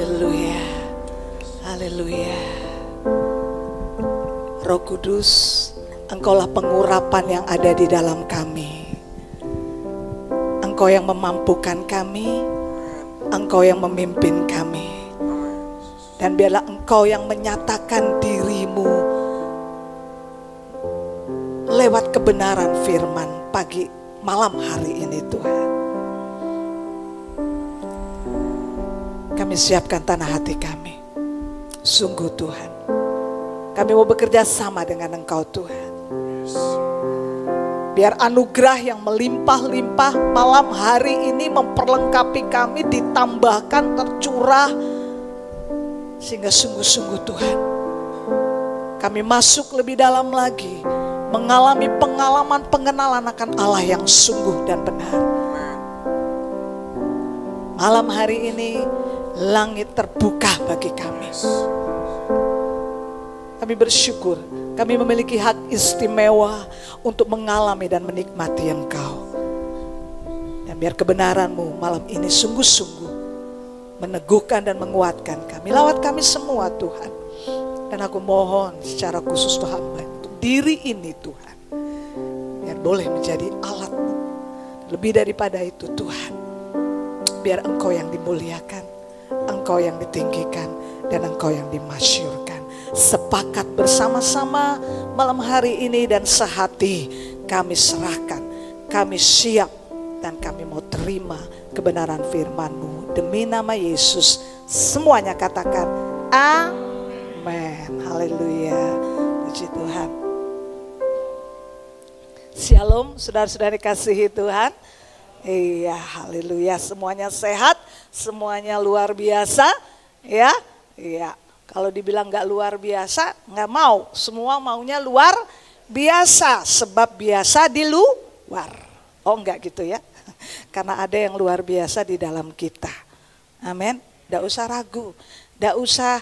Haleluya. Haleluya. Roh Kudus, Engkaulah pengurapan yang ada di dalam kami. Engkau yang memampukan kami, Engkau yang memimpin kami. Dan biarlah Engkau yang menyatakan dirimu lewat kebenaran firman pagi malam hari ini Tuhan. Kami siapkan tanah hati kami. Sungguh Tuhan, kami mau bekerja sama dengan Engkau Tuhan. Biar anugerah yang melimpah-limpah malam hari ini memperlengkapi kami, ditambahkan, tercurah. Sehingga sungguh-sungguh Tuhan, kami masuk lebih dalam lagi, mengalami pengalaman pengenalan akan Allah yang sungguh dan benar. Malam hari ini langit terbuka bagi kami. Kami bersyukur, kami memiliki hak istimewa untuk mengalami dan menikmati Engkau. Dan biar kebenaran-Mu malam ini sungguh-sungguh meneguhkan dan menguatkan kami. Lawat kami semua Tuhan. Dan aku mohon secara khusus Tuhan, untuk diri ini Tuhan, biar boleh menjadi alat-Mu. Lebih daripada itu Tuhan, biar Engkau yang dimuliakan, Engkau yang ditinggikan, dan Engkau yang dimasyurkan. Sepakat bersama-sama malam hari ini dan sehati kami serahkan, kami siap dan kami mau terima kebenaran firman-Mu. Demi nama Yesus semuanya katakan amin. Haleluya. Puji Tuhan. Shalom saudara-saudari kasihi Tuhan. Iya, haleluya. Semuanya sehat, semuanya luar biasa, ya. Iya. Kalau dibilang nggak luar biasa, nggak mau. Semua maunya luar biasa, sebab biasa di luar. Oh enggak gitu ya. Karena ada yang luar biasa di dalam kita. Amin. Nggak usah ragu, nggak usah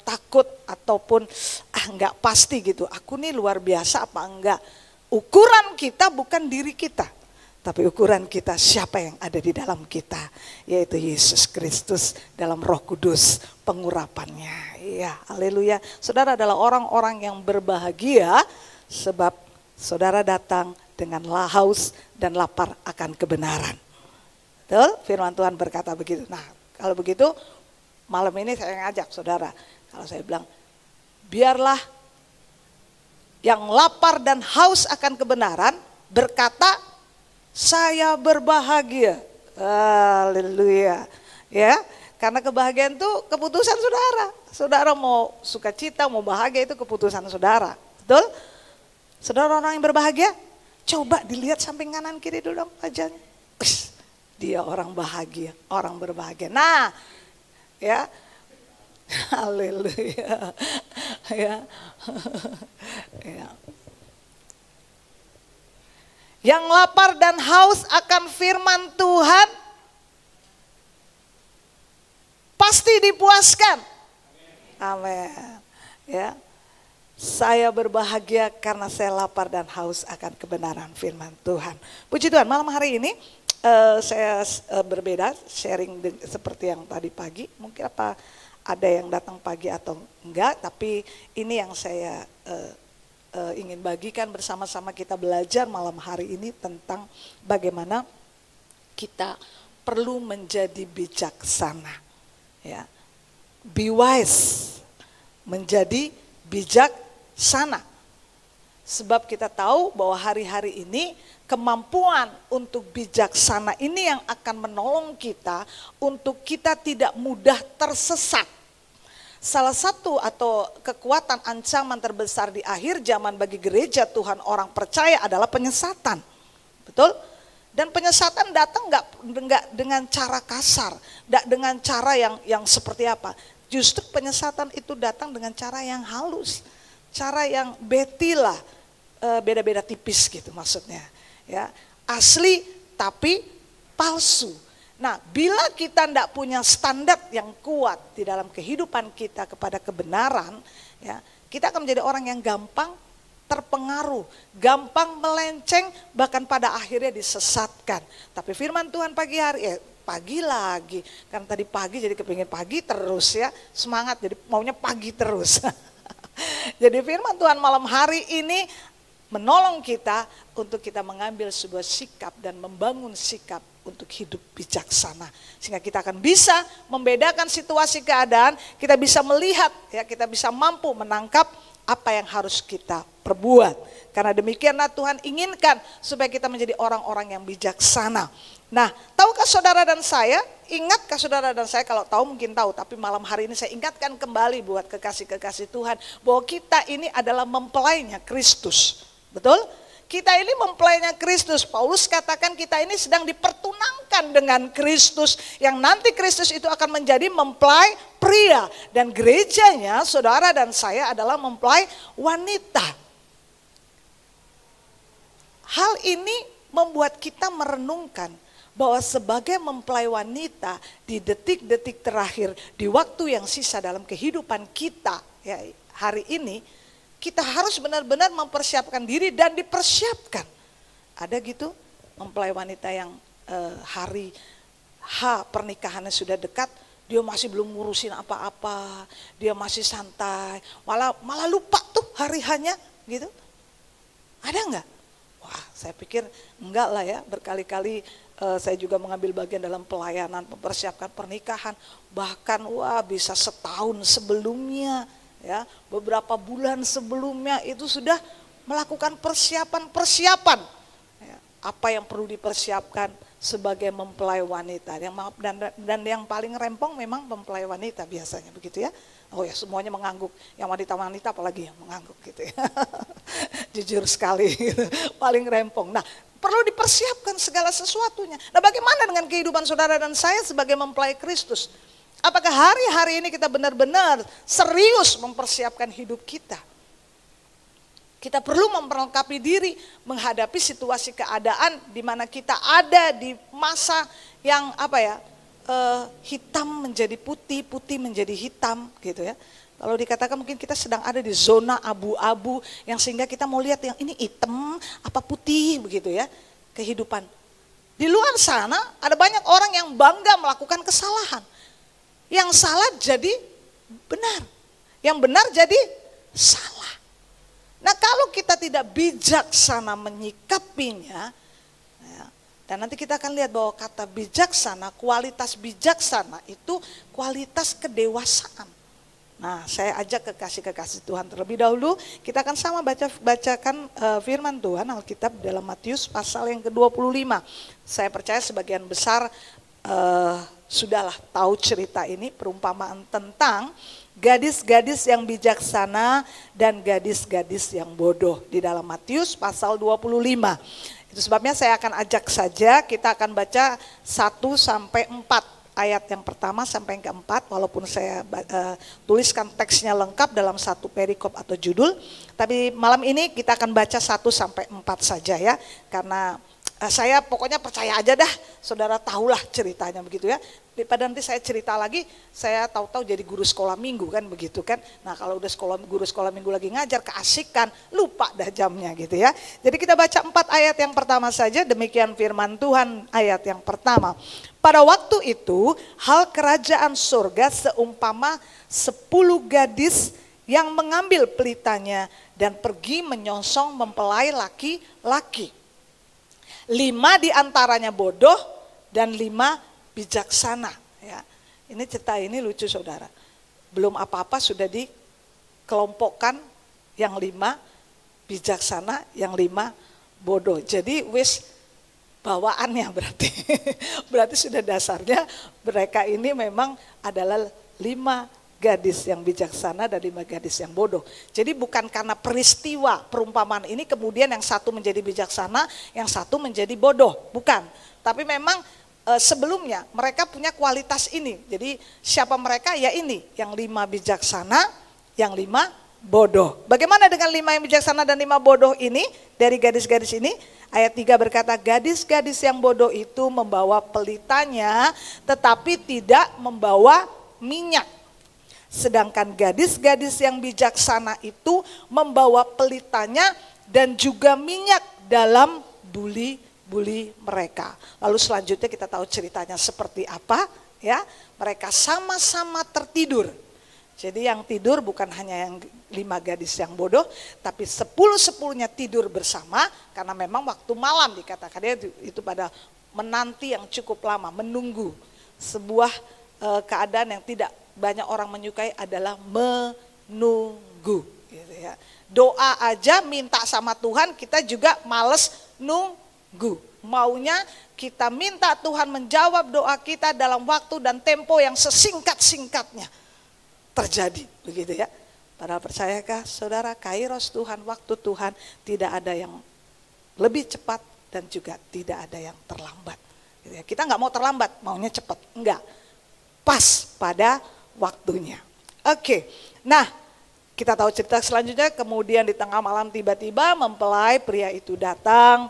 takut ataupun nggak pasti gitu. Aku nih luar biasa apa enggak? Ukuran kita bukan diri kita. Tapi ukuran kita siapa yang ada di dalam kita, yaitu Yesus Kristus dalam Roh Kudus pengurapannya. Iya, haleluya. Saudara adalah orang-orang yang berbahagia sebab saudara datang dengan haus dan lapar akan kebenaran. Betul? Firman Tuhan berkata begitu. Nah, kalau begitu malam ini saya ngajak saudara, kalau saya bilang biarlah yang lapar dan haus akan kebenaran berkata, saya berbahagia. Haleluya. Ya, karena kebahagiaan itu keputusan saudara. Saudara mau sukacita, mau bahagia itu keputusan saudara. Betul? Saudara orang yang berbahagia, coba dilihat samping kanan kiri dulu dong wajahnya. Dia orang bahagia, orang berbahagia. Nah, ya. Haleluya. Ya. Ya. Yang lapar dan haus akan firman Tuhan pasti dipuaskan. Amin. Ya. Saya berbahagia karena saya lapar dan haus akan kebenaran firman Tuhan. Puji Tuhan, malam hari ini saya berbeda, sharing seperti yang tadi pagi. Mungkin apa ada yang datang pagi atau enggak, tapi ini yang saya ingin bagikan bersama-sama kita belajar malam hari ini tentang bagaimana kita perlu menjadi bijaksana. Ya. Be wise, menjadi bijaksana. Sebab kita tahu bahwa hari-hari ini kemampuan untuk bijaksana ini yang akan menolong kita untuk kita tidak mudah tersesat. Salah satu atau kekuatan ancaman terbesar di akhir zaman bagi gereja Tuhan orang percaya adalah penyesatan. Betul? Dan penyesatan datang enggak dengan cara kasar, enggak dengan cara yang seperti apa. Justru penyesatan itu datang dengan cara yang halus, cara yang betilah, beda-beda tipis gitu maksudnya. Ya, asli tapi palsu. Nah, bila kita tidak punya standar yang kuat di dalam kehidupan kita kepada kebenaran, ya, kita akan menjadi orang yang gampang terpengaruh, gampang melenceng, bahkan pada akhirnya disesatkan. Tapi firman Tuhan pagi hari, pagi lagi. Kan tadi pagi jadi kepingin pagi terus ya. Semangat jadi maunya pagi terus. Jadi firman Tuhan malam hari ini menolong kita untuk kita mengambil sebuah sikap dan membangun sikap untuk hidup bijaksana. Sehingga kita akan bisa membedakan situasi keadaan, kita bisa melihat, ya, kita bisa mampu menangkap apa yang harus kita perbuat. Karena demikianlah Tuhan inginkan supaya kita menjadi orang-orang yang bijaksana. Nah, tahukah saudara dan saya, ingatkah saudara dan saya, kalau tahu mungkin tahu, tapi malam hari ini saya ingatkan kembali buat kekasih-kekasih Tuhan, bahwa kita ini adalah mempelainya Kristus. Betul? Kita ini mempelainya Kristus. Paulus katakan kita ini sedang dipertunangkan dengan Kristus, yang nanti Kristus itu akan menjadi mempelai pria. Dan gerejanya saudara dan saya adalah mempelai wanita. Hal ini membuat kita merenungkan bahwa sebagai mempelai wanita di detik-detik terakhir, di waktu yang sisa dalam kehidupan kita ya, hari ini, kita harus benar-benar mempersiapkan diri dan dipersiapkan. Ada gitu mempelai wanita yang hari H pernikahannya sudah dekat, dia masih belum ngurusin apa-apa, dia masih santai, malah lupa tuh hari H-nya gitu. Ada enggak? Wah, saya pikir enggak lah ya, berkali-kali saya juga mengambil bagian dalam pelayanan, mempersiapkan pernikahan, bahkan wah bisa setahun sebelumnya, ya, beberapa bulan sebelumnya itu sudah melakukan persiapan. Ya, apa yang perlu dipersiapkan sebagai mempelai wanita. Dan yang paling rempong memang mempelai wanita biasanya begitu ya. Oh ya, semuanya mengangguk, yang wanita-wanita apalagi yang mengangguk gitu ya. Jujur sekali gitu. Paling rempong. Nah, perlu dipersiapkan segala sesuatunya. Nah, bagaimana dengan kehidupan saudara dan saya sebagai mempelai Kristus? Apakah hari-hari ini kita benar-benar serius mempersiapkan hidup kita? Kita perlu memperlengkapi diri menghadapi situasi keadaan di mana kita ada di masa yang hitam menjadi putih, putih menjadi hitam gitu ya. Kalau dikatakan mungkin kita sedang ada di zona abu-abu yang sehingga kita mau lihat yang ini hitam apa putih begitu ya, kehidupan. Di luar sana ada banyak orang yang bangga melakukan kesalahan. Yang salah jadi benar, yang benar jadi salah. Nah, kalau kita tidak bijaksana menyikapinya, ya, dan nanti kita akan lihat bahwa kata bijaksana, kualitas bijaksana itu kualitas kedewasaan. Nah, saya ajak kekasih-kekasih Tuhan terlebih dahulu, kita akan sama bacakan firman Tuhan Alkitab dalam Matius pasal yang ke-25. Saya percaya sebagian besar sudahlah tahu cerita ini, perumpamaan tentang gadis-gadis yang bijaksana dan gadis-gadis yang bodoh di dalam Matius pasal 25. Itu sebabnya saya akan ajak saja, kita akan baca 1 sampai 4. Ayat yang pertama sampai yang keempat, walaupun saya tuliskan teksnya lengkap dalam satu perikop atau judul, tapi malam ini kita akan baca 1 sampai 4 saja ya, karena saya pokoknya percaya aja dah, saudara tahulah ceritanya begitu ya. Daripada nanti saya cerita lagi, saya tahu-tahu jadi guru sekolah minggu kan begitu kan. Nah, kalau udah guru sekolah minggu lagi ngajar keasikan, lupa dah jamnya gitu ya. Jadi kita baca 4 ayat yang pertama saja, demikian firman Tuhan ayat yang pertama. Pada waktu itu, hal kerajaan surga seumpama 10 gadis yang mengambil pelitanya dan pergi menyongsong mempelai laki-laki. 5 diantaranya bodoh dan 5 bijaksana. Ya, ini cerita ini lucu saudara. Belum apa-apa sudah dikelompokkan, yang 5 bijaksana, yang 5 bodoh. Jadi wis bawaannya berarti. Berarti sudah dasarnya mereka ini memang adalah 5 gadis yang bijaksana dan 5 gadis yang bodoh. Jadi bukan karena peristiwa perumpamaan ini kemudian yang satu menjadi bijaksana, yang satu menjadi bodoh. Bukan. Tapi memang sebelumnya mereka punya kualitas ini. Jadi siapa mereka? Ya ini, yang 5 bijaksana, yang 5 bodoh. Bagaimana dengan 5 yang bijaksana dan 5 bodoh ini? Dari gadis-gadis ini, ayat 3 berkata, gadis-gadis yang bodoh itu membawa pelitanya tetapi tidak membawa minyak. Sedangkan gadis-gadis yang bijaksana itu membawa pelitanya dan juga minyak dalam duli bully mereka. Lalu selanjutnya kita tahu ceritanya seperti apa, ya. Mereka sama-sama tertidur. Jadi yang tidur bukan hanya yang 5 gadis yang bodoh, tapi 10-10-nya tidur bersama, karena memang waktu malam dikatakan itu pada menanti yang cukup lama, menunggu. Sebuah keadaan yang tidak banyak orang menyukai adalah menunggu. Gitu ya. Doa aja minta sama Tuhan, kita juga males nunggu. Maunya kita minta Tuhan menjawab doa kita dalam waktu dan tempo yang sesingkat-singkatnya terjadi, begitu ya. Padahal percayakah saudara, kairos Tuhan, waktu Tuhan tidak ada yang lebih cepat dan juga tidak ada yang terlambat. Gitu ya. Kita nggak mau terlambat, maunya cepat, enggak. Pas pada waktunya. Oke, nah kita tahu cerita selanjutnya, kemudian di tengah malam tiba-tiba mempelai pria itu datang.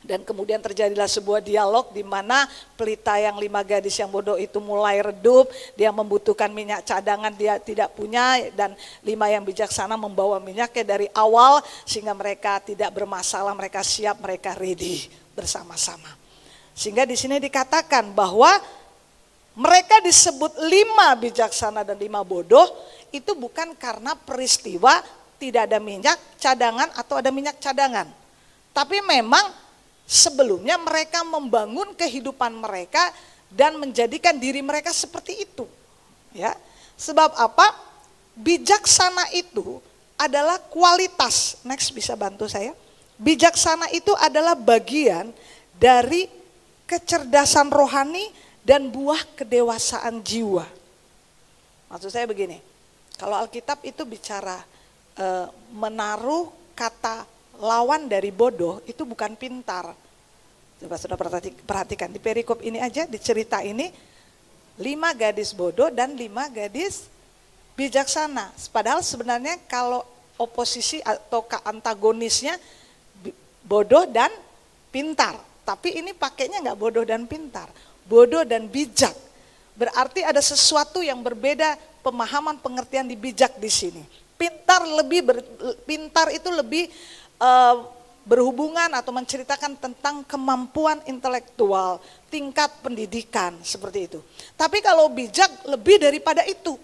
Dan kemudian terjadilah sebuah dialog di mana pelita yang 5 gadis yang bodoh itu mulai redup. Dia membutuhkan minyak cadangan, dia tidak punya. Dan 5 yang bijaksana membawa minyaknya dari awal. Sehingga mereka tidak bermasalah, mereka siap, mereka ready bersama-sama. Sehingga di sini dikatakan bahwa mereka disebut 5 bijaksana dan 5 bodoh. Itu bukan karena peristiwa tidak ada minyak cadangan atau ada minyak cadangan. Tapi memang sebelumnya mereka membangun kehidupan mereka dan menjadikan diri mereka seperti itu. Ya. Sebab apa? Bijaksana itu adalah kualitas. Next, bisa bantu saya? Bijaksana itu adalah bagian dari kecerdasan rohani dan buah kedewasaan jiwa. Maksud saya begini, kalau Alkitab itu bicara menaruh kata lawan dari bodoh itu bukan pintar. Coba sudah perhatikan di perikop ini aja, di cerita ini 5 gadis bodoh dan 5 gadis bijaksana. Padahal sebenarnya kalau oposisi atau antagonisnya bodoh dan pintar. Tapi ini pakainya nggak bodoh dan pintar, bodoh dan bijak. Berarti ada sesuatu yang berbeda pemahaman pengertian di bijak di sini. Pintar itu lebih berhubungan atau menceritakan tentang kemampuan intelektual, tingkat pendidikan, seperti itu. Tapi kalau bijak lebih daripada itu.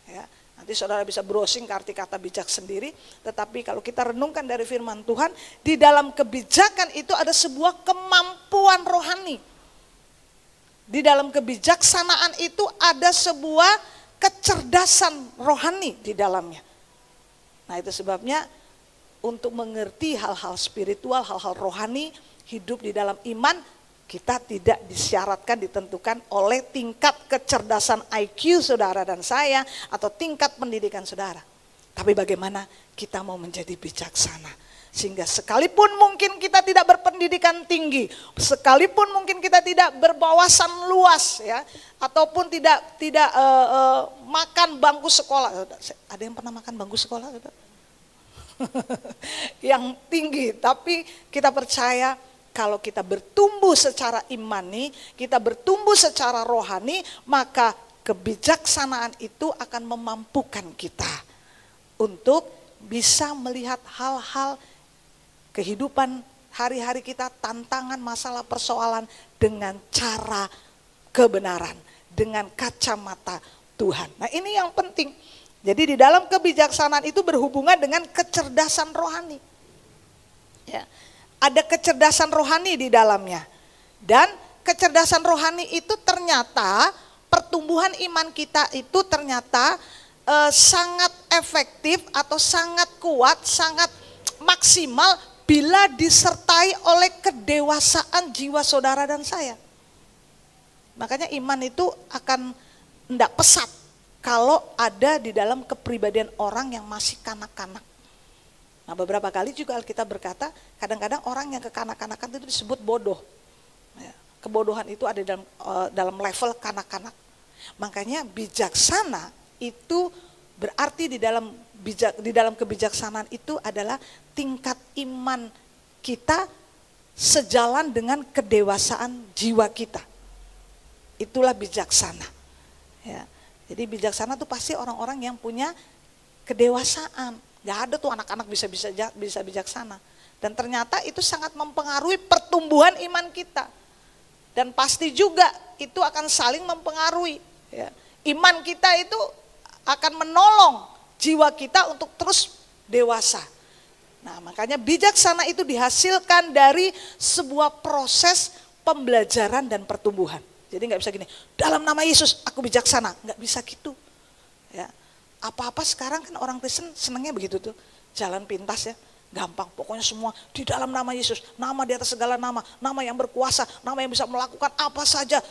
Ya, nanti saudara bisa browsing ke arti kata bijak sendiri, tetapi kalau kita renungkan dari firman Tuhan, di dalam kebijakan itu ada sebuah kemampuan rohani. Di dalam kebijaksanaan itu ada sebuah kecerdasan rohani di dalamnya. Nah, itu sebabnya untuk mengerti hal-hal spiritual, hal-hal rohani, hidup di dalam iman, kita tidak disyaratkan, ditentukan oleh tingkat kecerdasan IQ saudara dan saya, atau tingkat pendidikan saudara. Tapi bagaimana kita mau menjadi bijaksana. Sehingga sekalipun mungkin kita tidak berpendidikan tinggi, sekalipun mungkin kita tidak berwawasan luas, ya, ataupun tidak makan bangku sekolah. Ada yang pernah makan bangku sekolah? Yang tinggi, tapi kita percaya kalau kita bertumbuh secara imani, kita bertumbuh secara rohani, maka kebijaksanaan itu akan memampukan kita untuk bisa melihat hal-hal kehidupan hari-hari kita, tantangan, masalah, persoalan dengan cara kebenaran, dengan kacamata Tuhan. Nah, ini yang penting. Jadi di dalam kebijaksanaan itu berhubungan dengan kecerdasan rohani. Ya, ada kecerdasan rohani di dalamnya. Dan kecerdasan rohani itu ternyata pertumbuhan iman kita itu ternyata sangat efektif atau sangat kuat, sangat maksimal bila disertai oleh kedewasaan jiwa saudara dan saya. Makanya iman itu akan tidak pesat kalau ada di dalam kepribadian orang yang masih kanak-kanak. Nah, beberapa kali juga Alkitab berkata, kadang-kadang orang yang kekanak-kanakan itu disebut bodoh. Ya, kebodohan itu ada dalam level kanak-kanak. Makanya bijaksana itu berarti di dalam kebijaksanaan itu adalah tingkat iman kita sejalan dengan kedewasaan jiwa kita. Itulah bijaksana. Ya. Jadi bijaksana itu pasti orang-orang yang punya kedewasaan. Gak ada tuh anak-anak bisa bijaksana. Dan ternyata itu sangat mempengaruhi pertumbuhan iman kita. Dan pasti juga itu akan saling mempengaruhi. Ya. Iman kita itu akan menolong jiwa kita untuk terus dewasa. Nah, makanya bijaksana itu dihasilkan dari sebuah proses pembelajaran dan pertumbuhan. Jadi nggak bisa gini, dalam nama Yesus aku bijaksana, nggak bisa gitu. Ya. Apa-apa sekarang kan orang Kristen senangnya begitu tuh, jalan pintas ya. Gampang, pokoknya semua di dalam nama Yesus, nama di atas segala nama, nama yang berkuasa, nama yang bisa melakukan apa saja.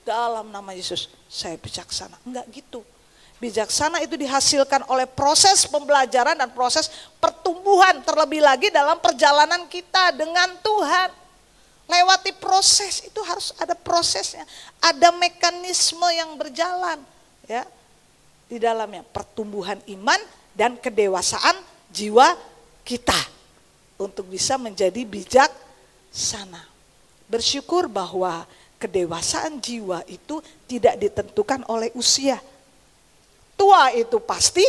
Dalam nama Yesus, saya bijaksana. Enggak gitu. Bijaksana itu dihasilkan oleh proses pembelajaran dan proses pertumbuhan. Terlebih lagi dalam perjalanan kita dengan Tuhan. Lewati proses, itu harus ada prosesnya. Ada mekanisme yang berjalan. Ya, di dalamnya pertumbuhan iman dan kedewasaan jiwa kita untuk bisa menjadi bijaksana. Bersyukur bahwa kedewasaan jiwa itu tidak ditentukan oleh usia. Tua itu pasti,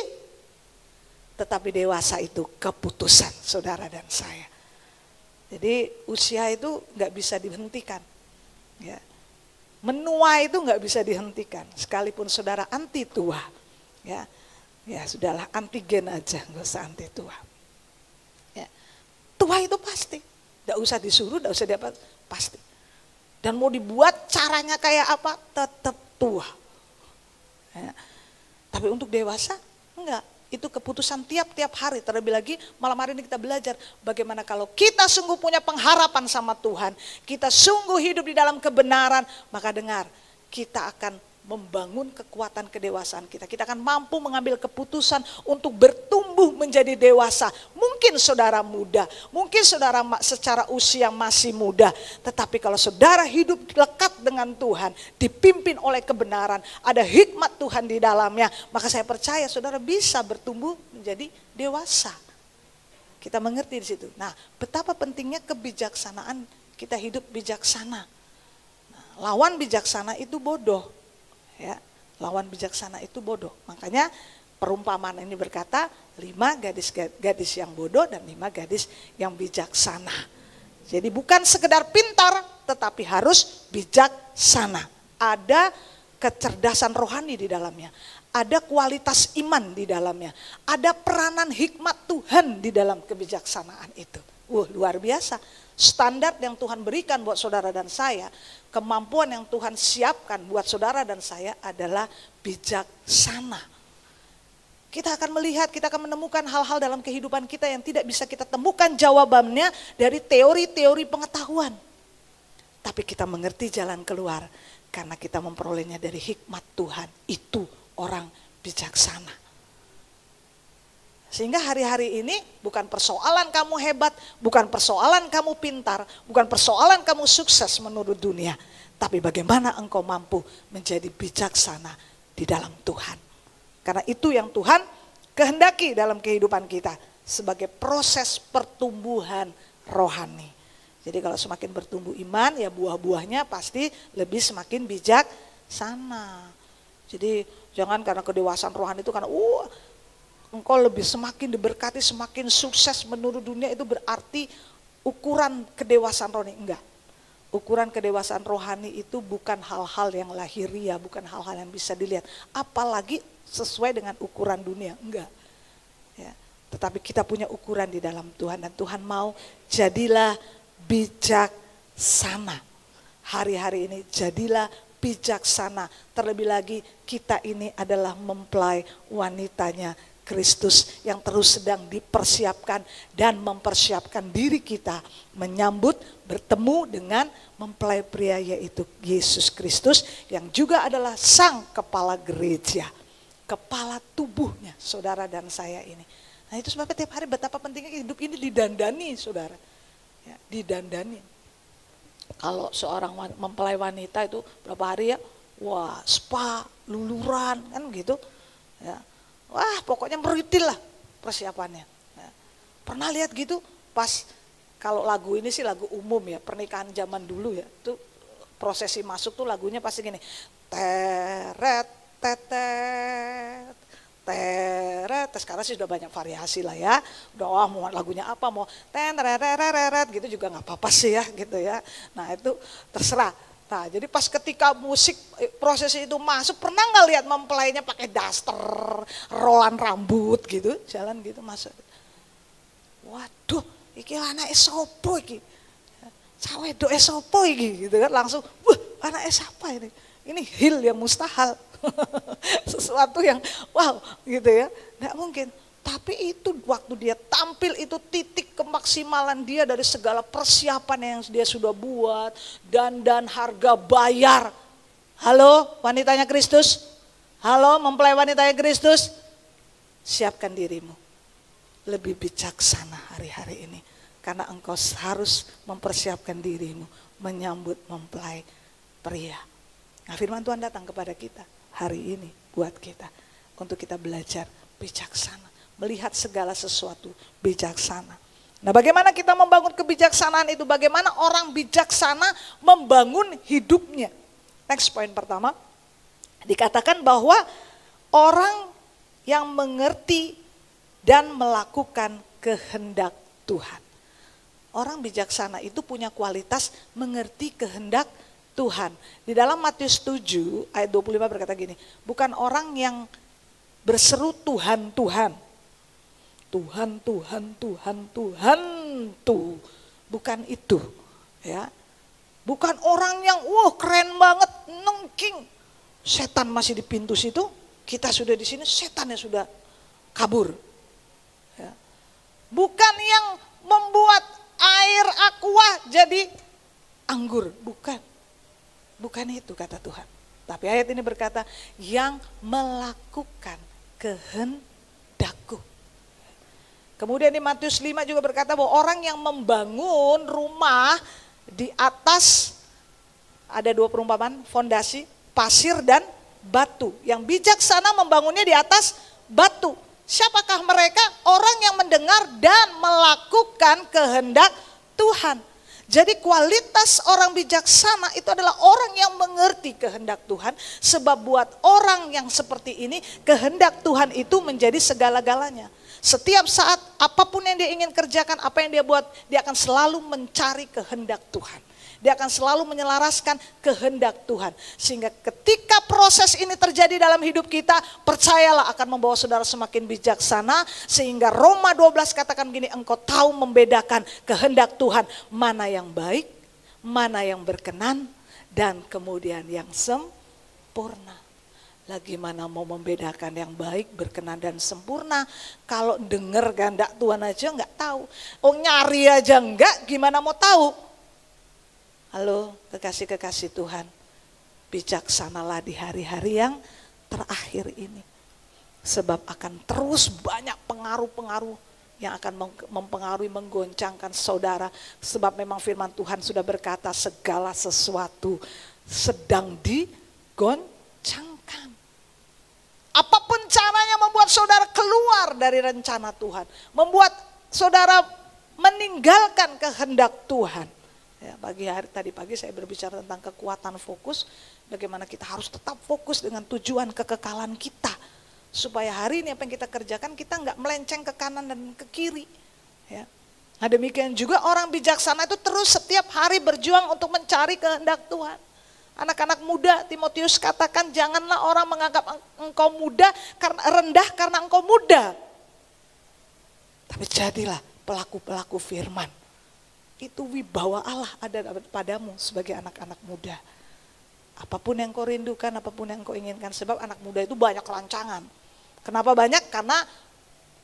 tetapi dewasa itu keputusan saudara dan saya. Jadi usia itu nggak bisa dihentikan. Ya. Menua itu nggak bisa dihentikan, sekalipun saudara anti tua. Ya, ya sudahlah, antigen aja, nggak usah anti tua. Tua itu pasti, tidak usah disuruh, tidak usah dapat, pasti. Dan mau dibuat caranya kayak apa, tetap tua. Ya. Tapi untuk dewasa, enggak. Itu keputusan tiap-tiap hari. Terlebih lagi malam hari ini kita belajar bagaimana kalau kita sungguh punya pengharapan sama Tuhan, kita sungguh hidup di dalam kebenaran, maka dengar, kita akan membangun kekuatan kedewasaan kita. Kita akan mampu mengambil keputusan untuk bertumbuh menjadi dewasa. Mungkin saudara muda, mungkin saudara secara usia masih muda. Tetapi kalau saudara hidup lekat dengan Tuhan, dipimpin oleh kebenaran, ada hikmat Tuhan di dalamnya, maka saya percaya saudara bisa bertumbuh menjadi dewasa. Kita mengerti di situ. Nah, betapa pentingnya kebijaksanaan, kita hidup bijaksana. Nah, lawan bijaksana itu bodoh. Ya, lawan bijaksana itu bodoh. Makanya perumpamaan ini berkata 5 gadis yang bodoh dan 5 gadis yang bijaksana. Jadi bukan sekedar pintar, tetapi harus bijaksana. Ada kecerdasan rohani di dalamnya. Ada kualitas iman di dalamnya. Ada peranan hikmat Tuhan di dalam kebijaksanaan itu. Luar biasa. Standar yang Tuhan berikan buat saudara dan saya, kemampuan yang Tuhan siapkan buat saudara dan saya adalah bijaksana. Kita akan melihat, kita akan menemukan hal-hal dalam kehidupan kita yang tidak bisa kita temukan jawabannya dari teori-teori pengetahuan. Tapi kita mengerti jalan keluar karena kita memperolehnya dari hikmat Tuhan. Itu orang bijaksana. Sehingga hari-hari ini bukan persoalan kamu hebat, bukan persoalan kamu pintar, bukan persoalan kamu sukses menurut dunia. Tapi bagaimana engkau mampu menjadi bijaksana di dalam Tuhan. Karena itu yang Tuhan kehendaki dalam kehidupan kita sebagai proses pertumbuhan rohani. Jadi kalau semakin bertumbuh iman, ya buah-buahnya pasti lebih semakin bijaksana. Jadi jangan karena kedewasaan rohani itu karena engkau lebih semakin diberkati, semakin sukses menurut dunia, itu berarti ukuran kedewasaan rohani. Enggak. Ukuran kedewasaan rohani itu bukan hal-hal yang lahiriah, bukan hal-hal yang bisa dilihat. Apalagi sesuai dengan ukuran dunia. Enggak. Ya. Tetapi kita punya ukuran di dalam Tuhan. Dan Tuhan mau jadilah bijaksana. Hari-hari ini jadilah bijaksana. Terlebih lagi kita ini adalah mempelai wanitanya Kristus yang terus sedang dipersiapkan dan mempersiapkan diri kita menyambut bertemu dengan mempelai pria, yaitu Yesus Kristus yang juga adalah sang kepala gereja, kepala tubuhnya saudara dan saya ini. Nah itu sebabnya tiap hari betapa pentingnya hidup ini didandani saudara, ya, didandani. Kalau seorang mempelai wanita itu berapa hari ya, wah spa, luluran kan gitu ya. Wah pokoknya meritil lah persiapannya. Nah, pernah lihat gitu pas kalau lagu ini sih lagu umum ya, pernikahan zaman dulu ya. Itu prosesi masuk tuh lagunya pasti gini. Teret tetet teret sekarang sih sudah banyak variasi lah ya. Udah mau lagunya apa, mau ten gitu juga nggak apa-apa sih ya gitu ya. Nah itu terserah. Nah jadi pas ketika musik proses itu masuk, pernah nggak lihat mempelainya pakai daster, rolan rambut gitu, jalan gitu masuk. Waduh, iki anak sopo iki, cawe do sopo iki gitu kan, langsung, wah anak siapa ini? Ini hil yang mustahil, sesuatu yang wow gitu ya, nggak mungkin. Tapi itu waktu dia tampil itu titik kemaksimalan dia dari segala persiapan yang dia sudah buat. Dan harga bayar. Halo wanitanya Kristus. Halo mempelai wanitanya Kristus. Siapkan dirimu. Lebih bijaksana hari-hari ini. Karena engkau harus mempersiapkan dirimu. Menyambut mempelai pria. Nah firman Tuhan datang kepada kita hari ini buat kita. Untuk kita belajar bijaksana. Melihat segala sesuatu bijaksana. Nah bagaimana kita membangun kebijaksanaan itu? Bagaimana orang bijaksana membangun hidupnya? Next point pertama. Dikatakan bahwa orang yang mengerti dan melakukan kehendak Tuhan. Orang bijaksana itu punya kualitas mengerti kehendak Tuhan. Di dalam Matius 7 ayat 25 berkata gini. Bukan orang yang berseru Tuhan, Tuhan. Tuhan, Tuhan, Tuhan, Tuhan, tuh. Bukan itu. Ya. Bukan orang yang, wah keren banget, nengking. Setan masih di pintu situ, kita sudah di sini, setannya sudah kabur. Ya. Bukan yang membuat air aqua jadi anggur, bukan. Bukan itu kata Tuhan. Tapi ayat ini berkata, yang melakukan kehendakku. Kemudian di Matius 5 juga berkata bahwa orang yang membangun rumah di atas, ada dua perumpamaan, fondasi, pasir dan batu. Yang bijaksana membangunnya di atas batu. Siapakah mereka? Orang yang mendengar dan melakukan kehendak Tuhan. Jadi kualitas orang bijaksana itu adalah orang yang mengerti kehendak Tuhan. Sebab buat orang yang seperti ini, kehendak Tuhan itu menjadi segala-galanya. Setiap saat apapun yang dia ingin kerjakan, apa yang dia buat, dia akan selalu mencari kehendak Tuhan. Dia akan selalu menyelaraskan kehendak Tuhan. Sehingga ketika proses ini terjadi dalam hidup kita, percayalah akan membawa saudara semakin bijaksana. Sehingga Roma 12 katakan begini, engkau tahu membedakan kehendak Tuhan. Mana yang baik, mana yang berkenan, dan kemudian yang sempurna. Lagi mana mau membedakan yang baik, berkenan dan sempurna. Kalau dengar kehendak Tuhan aja nggak tahu. Oh nyari aja enggak, gimana mau tahu? Halo kekasih-kekasih Tuhan. Bijaksanalah di hari-hari yang terakhir ini. Sebab akan terus banyak pengaruh-pengaruh yang akan mempengaruhi, menggoncangkan saudara. Sebab memang firman Tuhan sudah berkata segala sesuatu sedang digoncangkan. Apapun caranya membuat saudara keluar dari rencana Tuhan. Membuat saudara meninggalkan kehendak Tuhan. Ya, tadi pagi saya berbicara tentang kekuatan fokus. Bagaimana kita harus tetap fokus dengan tujuan kekekalan kita. Supaya hari ini apa yang kita kerjakan kita nggak melenceng ke kanan dan ke kiri. Ya. Nah demikian juga orang bijaksana itu terus setiap hari berjuang untuk mencari kehendak Tuhan. Anak-anak muda, Timotius katakan janganlah orang menganggap engkau muda karena rendah karena engkau muda. Tapi jadilah pelaku-pelaku firman. Itu wibawa Allah ada padamu sebagai anak-anak muda. Apapun yang kau rindukan, apapun yang kau inginkan. Sebab anak muda itu banyak rancangan. Kenapa banyak? Karena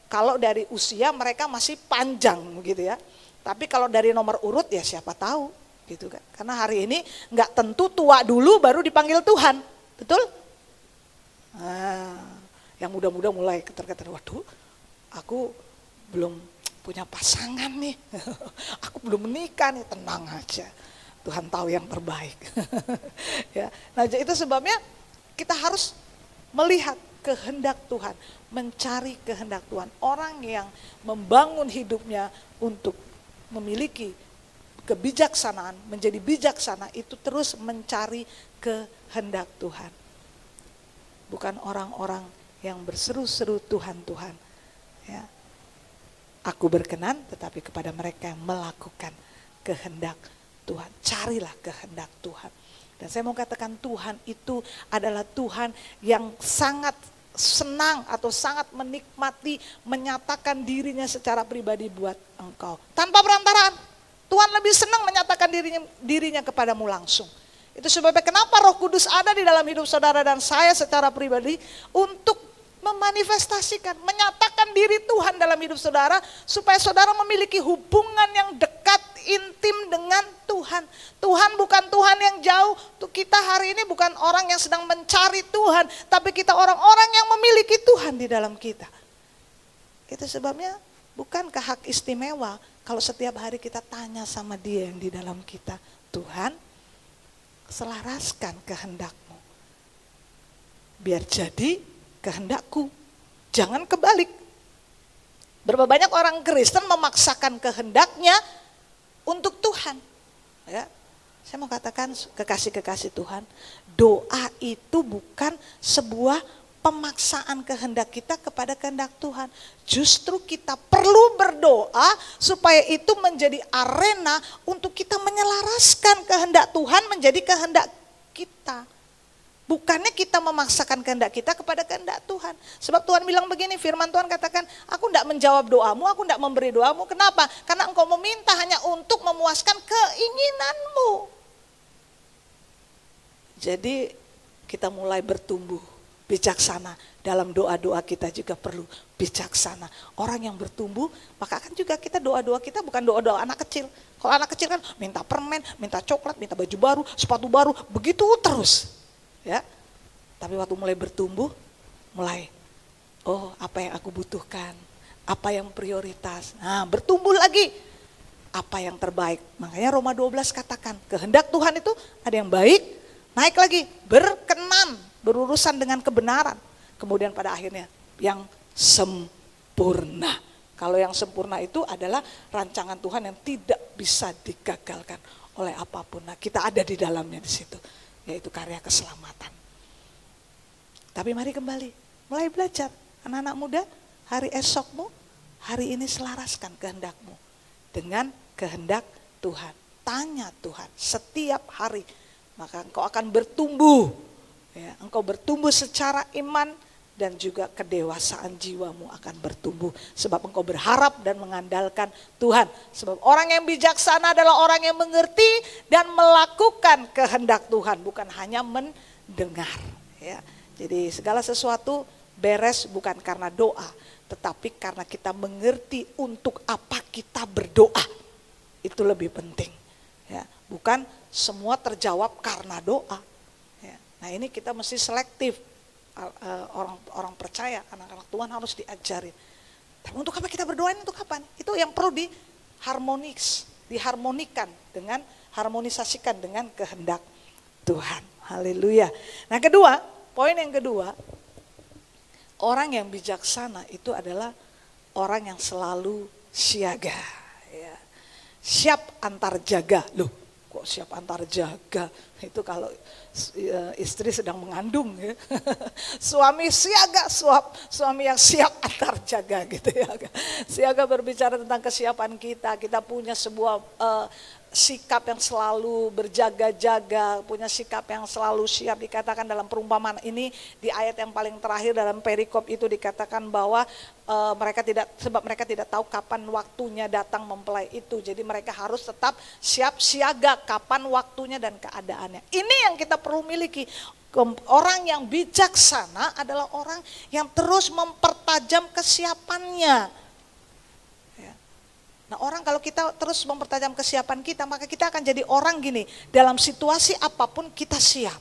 kalau dari usia mereka masih panjang gitu ya. Tapi kalau dari nomor urut ya siapa tahu. Gitu kan. Karena hari ini nggak tentu tua dulu baru dipanggil Tuhan, betul? Nah, yang muda-muda mulai keter-keter, waduh, aku belum punya pasangan nih, aku belum menikah nih, tenang aja, Tuhan tahu yang terbaik. Ya, nah itu sebabnya kita harus melihat kehendak Tuhan, mencari kehendak Tuhan. Orang yang membangun hidupnya untuk memiliki kebijaksanaan, menjadi bijaksana itu terus mencari kehendak Tuhan. Bukan orang-orang yang berseru-seru Tuhan, Tuhan. Ya. Aku berkenan tetapi kepada mereka yang melakukan kehendak Tuhan. Carilah kehendak Tuhan. Dan saya mau katakan Tuhan itu adalah Tuhan yang sangat senang atau sangat menikmati menyatakan dirinya secara pribadi buat engkau. Tanpa perantaraan. Tuhan lebih senang menyatakan dirinya kepadamu langsung. Itu sebabnya kenapa Roh Kudus ada di dalam hidup saudara dan saya secara pribadi untuk memanifestasikan, menyatakan diri Tuhan dalam hidup saudara supaya saudara memiliki hubungan yang dekat, intim dengan Tuhan. Tuhan bukan Tuhan yang jauh. Kita hari ini bukan orang yang sedang mencari Tuhan, tapi kita orang-orang yang memiliki Tuhan di dalam kita. Itu sebabnya bukankah hak istimewa kalau setiap hari kita tanya sama Dia yang di dalam kita, Tuhan, selaraskan kehendak-Mu. Biar jadi kehendakku, jangan kebalik. Berapa banyak orang Kristen memaksakan kehendaknya untuk Tuhan. Ya, saya mau katakan kekasih-kekasih Tuhan, doa itu bukan sebuah pemaksaan kehendak kita kepada kehendak Tuhan. Justru kita perlu berdoa supaya itu menjadi arena untuk kita menyelaraskan kehendak Tuhan menjadi kehendak kita. Bukannya kita memaksakan kehendak kita kepada kehendak Tuhan. Sebab Tuhan bilang begini, firman Tuhan katakan, aku tidak menjawab doamu, aku tidak memberi doamu. Kenapa? Karena engkau meminta hanya untuk memuaskan keinginanmu. Jadi kita mulai bertumbuh bijaksana. Dalam doa-doa kita juga perlu bijaksana. Orang yang bertumbuh, maka kan juga kita doa-doa kita bukan doa-doa anak kecil. Kalau anak kecil kan minta permen, minta coklat, minta baju baru, sepatu baru, begitu terus. Ya, tapi waktu mulai bertumbuh, apa yang aku butuhkan, apa yang prioritas, nah bertumbuh lagi, apa yang terbaik. Makanya Roma 12 katakan, kehendak Tuhan itu ada yang baik, naik lagi, berkenan, berurusan dengan kebenaran. Kemudian pada akhirnya yang sempurna. Kalau yang sempurna itu adalah rancangan Tuhan yang tidak bisa digagalkan oleh apapun. Nah, kita ada di dalamnya di situ. Yaitu karya keselamatan. Tapi mari kembali, mulai belajar. Anak-anak muda, hari esokmu, hari ini selaraskan kehendakmu dengan kehendak Tuhan. Tanya Tuhan setiap hari, maka engkau akan bertumbuh. Ya, engkau bertumbuh secara iman dan juga kedewasaan jiwamu akan bertumbuh. Sebab engkau berharap dan mengandalkan Tuhan. Sebab orang yang bijaksana adalah orang yang mengerti dan melakukan kehendak Tuhan. Bukan hanya mendengar. Ya. Jadi segala sesuatu beres bukan karena doa. Tetapi karena kita mengerti untuk apa kita berdoa. Itu lebih penting. Ya. Bukan semua terjawab karena doa. Ya. Nah ini kita mesti selektif. Orang percaya, anak-anak Tuhan harus diajarin. Tapi untuk apa kita berdoa ini, untuk kapan? Itu yang perlu diharmonikan dengan, harmonisasikan dengan kehendak Tuhan. Haleluya. Nah kedua, poin yang kedua, orang yang bijaksana itu adalah orang yang selalu siaga. Ya. Siap antar jaga. Loh, kok siap antar jaga? Itu kalau istri sedang mengandung ya. Suami siaga, suami yang siap antar jaga gitu ya. Siaga berbicara tentang kesiapan kita. Kita punya sebuah sikap yang selalu berjaga-jaga, punya sikap yang selalu siap. Dikatakan dalam perumpamaan ini di ayat yang paling terakhir dalam perikop itu dikatakan bahwa sebab mereka tidak tahu kapan waktunya datang mempelai itu. Jadi mereka harus tetap siap siaga kapan waktunya dan keadaannya. Ini yang kita perlu miliki. Orang yang bijaksana adalah orang yang terus mempertajam kesiapannya. Nah orang kalau kita terus mempertajam kesiapan kita, maka kita akan jadi orang gini, dalam situasi apapun kita siap.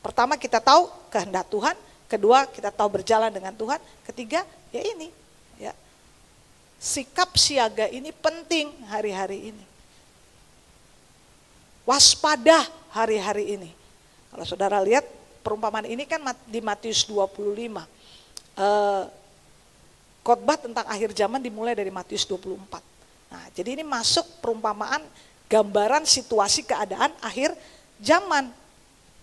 Pertama kita tahu kehendak Tuhan, kedua kita tahu berjalan dengan Tuhan, ketiga ya ini. Ya. Sikap siaga ini penting hari-hari ini. Waspada hari-hari ini. Kalau saudara lihat perumpamaan ini kan di Matius 25. Khotbah tentang akhir zaman dimulai dari Matius 24. Nah, jadi ini masuk perumpamaan gambaran situasi keadaan akhir zaman.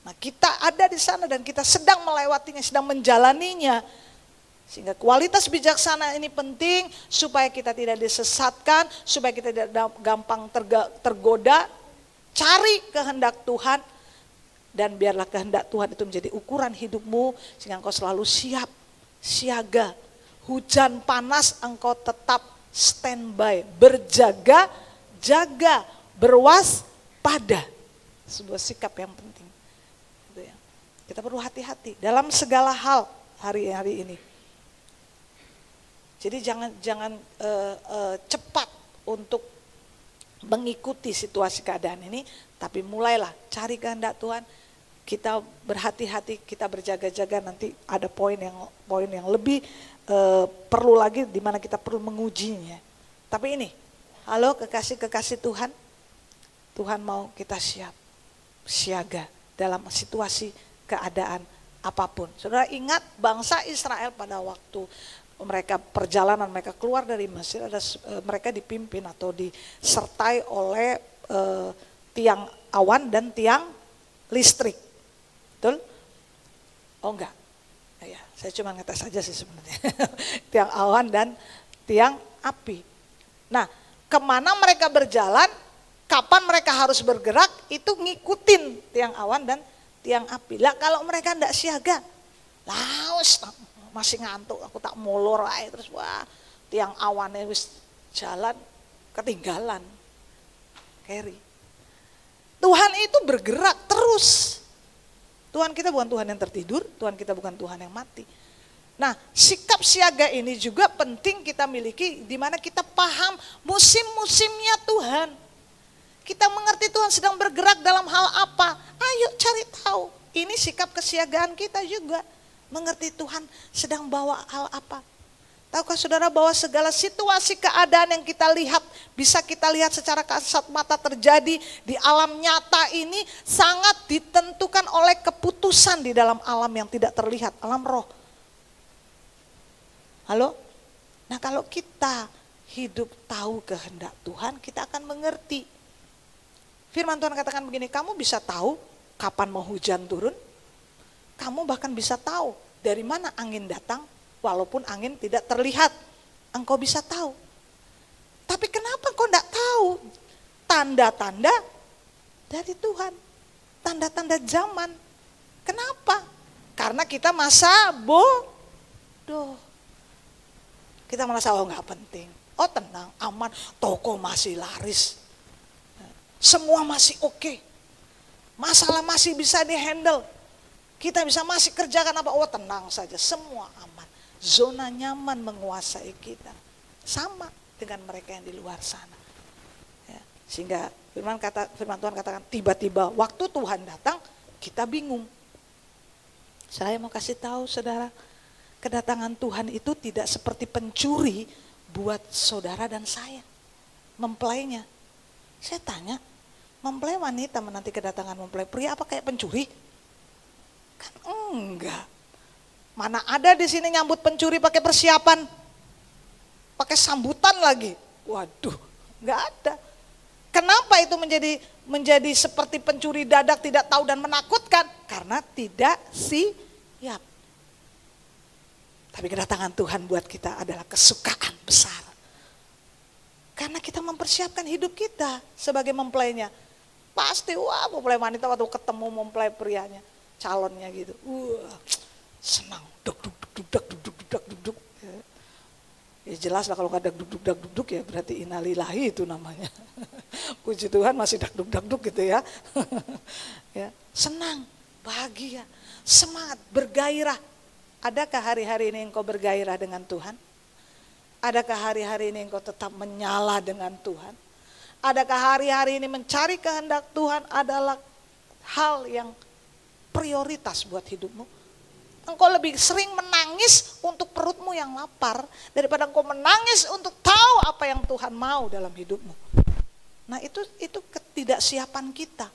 Nah, kita ada di sana dan kita sedang melewatinya, sedang menjalaninya. Sehingga kualitas bijaksana ini penting supaya kita tidak disesatkan, supaya kita tidak gampang tergoda. Cari kehendak Tuhan dan biarlah kehendak Tuhan itu menjadi ukuran hidupmu sehingga engkau selalu siap, siaga. Hujan panas engkau tetap standby, berjaga-jaga, berwaspada. Sebuah sikap yang penting. Kita perlu hati-hati dalam segala hal hari-hari ini. Jadi jangan cepat untuk mengikuti situasi keadaan ini, tapi mulailah cari kehendak Tuhan. Kita berhati-hati, kita berjaga-jaga, nanti ada poin yang lebih perlu lagi di mana kita perlu mengujinya. Tapi ini, halo kekasih Tuhan, Tuhan mau kita siap, siaga dalam situasi keadaan apapun. Saudara ingat bangsa Israel pada waktu mereka perjalanan, mereka keluar dari Mesir, mereka dipimpin atau disertai oleh tiang awan dan tiang listrik. Betul? Oh enggak. Ya, saya cuma ngetes saja sih sebenarnya. Tiang awan dan tiang api. Nah, kemana mereka berjalan, kapan mereka harus bergerak, itu ngikutin tiang awan dan tiang api. Lah kalau mereka enggak siaga, laos masih ngantuk, aku tak molor aja terus wah tiang awannya wis jalan ketinggalan. Carry. Tuhan itu bergerak terus. Tuhan kita bukan Tuhan yang tertidur, Tuhan kita bukan Tuhan yang mati. Nah, sikap siaga ini juga penting kita miliki di mana kita paham musim-musimnya Tuhan. Kita mengerti Tuhan sedang bergerak dalam hal apa. Ayo cari tahu. Ini sikap kesiagaan kita juga. Mengerti Tuhan sedang bawa hal apa. Tahukah saudara bahwa segala situasi keadaan yang kita lihat, bisa kita lihat secara kasat mata terjadi di alam nyata ini sangat ditentukan oleh keputusan di dalam alam yang tidak terlihat, alam roh. Halo? Nah kalau kita hidup tahu kehendak Tuhan, kita akan mengerti. Firman Tuhan katakan begini, kamu bisa tahu kapan mau hujan turun? Kamu bahkan bisa tahu dari mana angin datang, walaupun angin tidak terlihat. Engkau bisa tahu. Tapi kenapa engkau tidak tahu? Tanda-tanda dari Tuhan. Tanda-tanda zaman. Kenapa? Karena kita masa bodoh. Kita merasa oh nggak penting. Oh tenang, aman, toko masih laris. Semua masih oke. Masalah masih bisa dihandle. Kita bisa masih kerjakan apa? Oh tenang saja, semua aman. Zona nyaman menguasai kita. Sama dengan mereka yang di luar sana. Ya, sehingga firman Tuhan katakan tiba-tiba waktu Tuhan datang kita bingung. Saya mau kasih tahu saudara, kedatangan Tuhan itu tidak seperti pencuri buat saudara dan saya. Mempelainya. Saya tanya, mempelai wanita menanti kedatangan mempelai pria apa kayak pencuri? Kan enggak. Mana ada di sini nyambut pencuri pakai persiapan, pakai sambutan lagi. Waduh, enggak ada. Kenapa itu menjadi seperti pencuri dadak, tidak tahu dan menakutkan? Karena tidak siap. Tapi kedatangan Tuhan buat kita adalah kesukaan besar. Karena kita mempersiapkan hidup kita sebagai mempelainya. Pasti wah mempelai wanita waktu ketemu mempelai prianya, calonnya gitu. Wah, senang. Duk. Ya jelas lah kalau nggak duk ya berarti innalillahi itu namanya. Puji Tuhan masih duk gitu ya. Ya, senang, bahagia, semangat, bergairah. Adakah hari-hari ini engkau bergairah dengan Tuhan? Adakah hari-hari ini engkau tetap menyala dengan Tuhan? Adakah hari-hari ini mencari kehendak Tuhan adalah hal yang prioritas buat hidupmu? Engkau lebih sering menangis untuk perutmu yang lapar daripada engkau menangis untuk tahu apa yang Tuhan mau dalam hidupmu. Nah itu ketidaksiapan kita.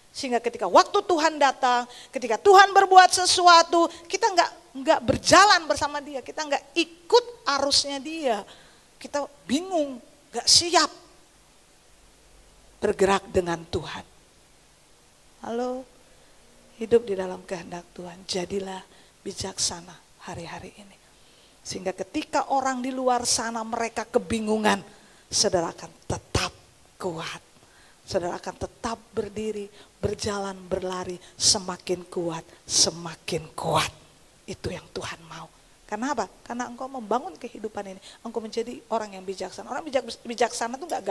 Sehingga ketika waktu Tuhan datang, ketika Tuhan berbuat sesuatu, kita nggak berjalan bersama Dia, kita nggak ikut arusnya Dia, kita bingung, nggak siap bergerak dengan Tuhan. Halo, hidup di dalam kehendak Tuhan, jadilah bijaksana hari-hari ini. Sehingga ketika orang di luar sana mereka kebingungan, saudara akan tetap kuat. Saudara akan tetap berdiri, berjalan, berlari, semakin kuat, semakin kuat. Itu yang Tuhan mau. Karena apa? Karena engkau membangun kehidupan ini, engkau menjadi orang yang bijaksana. Orang bijaksana itu nggak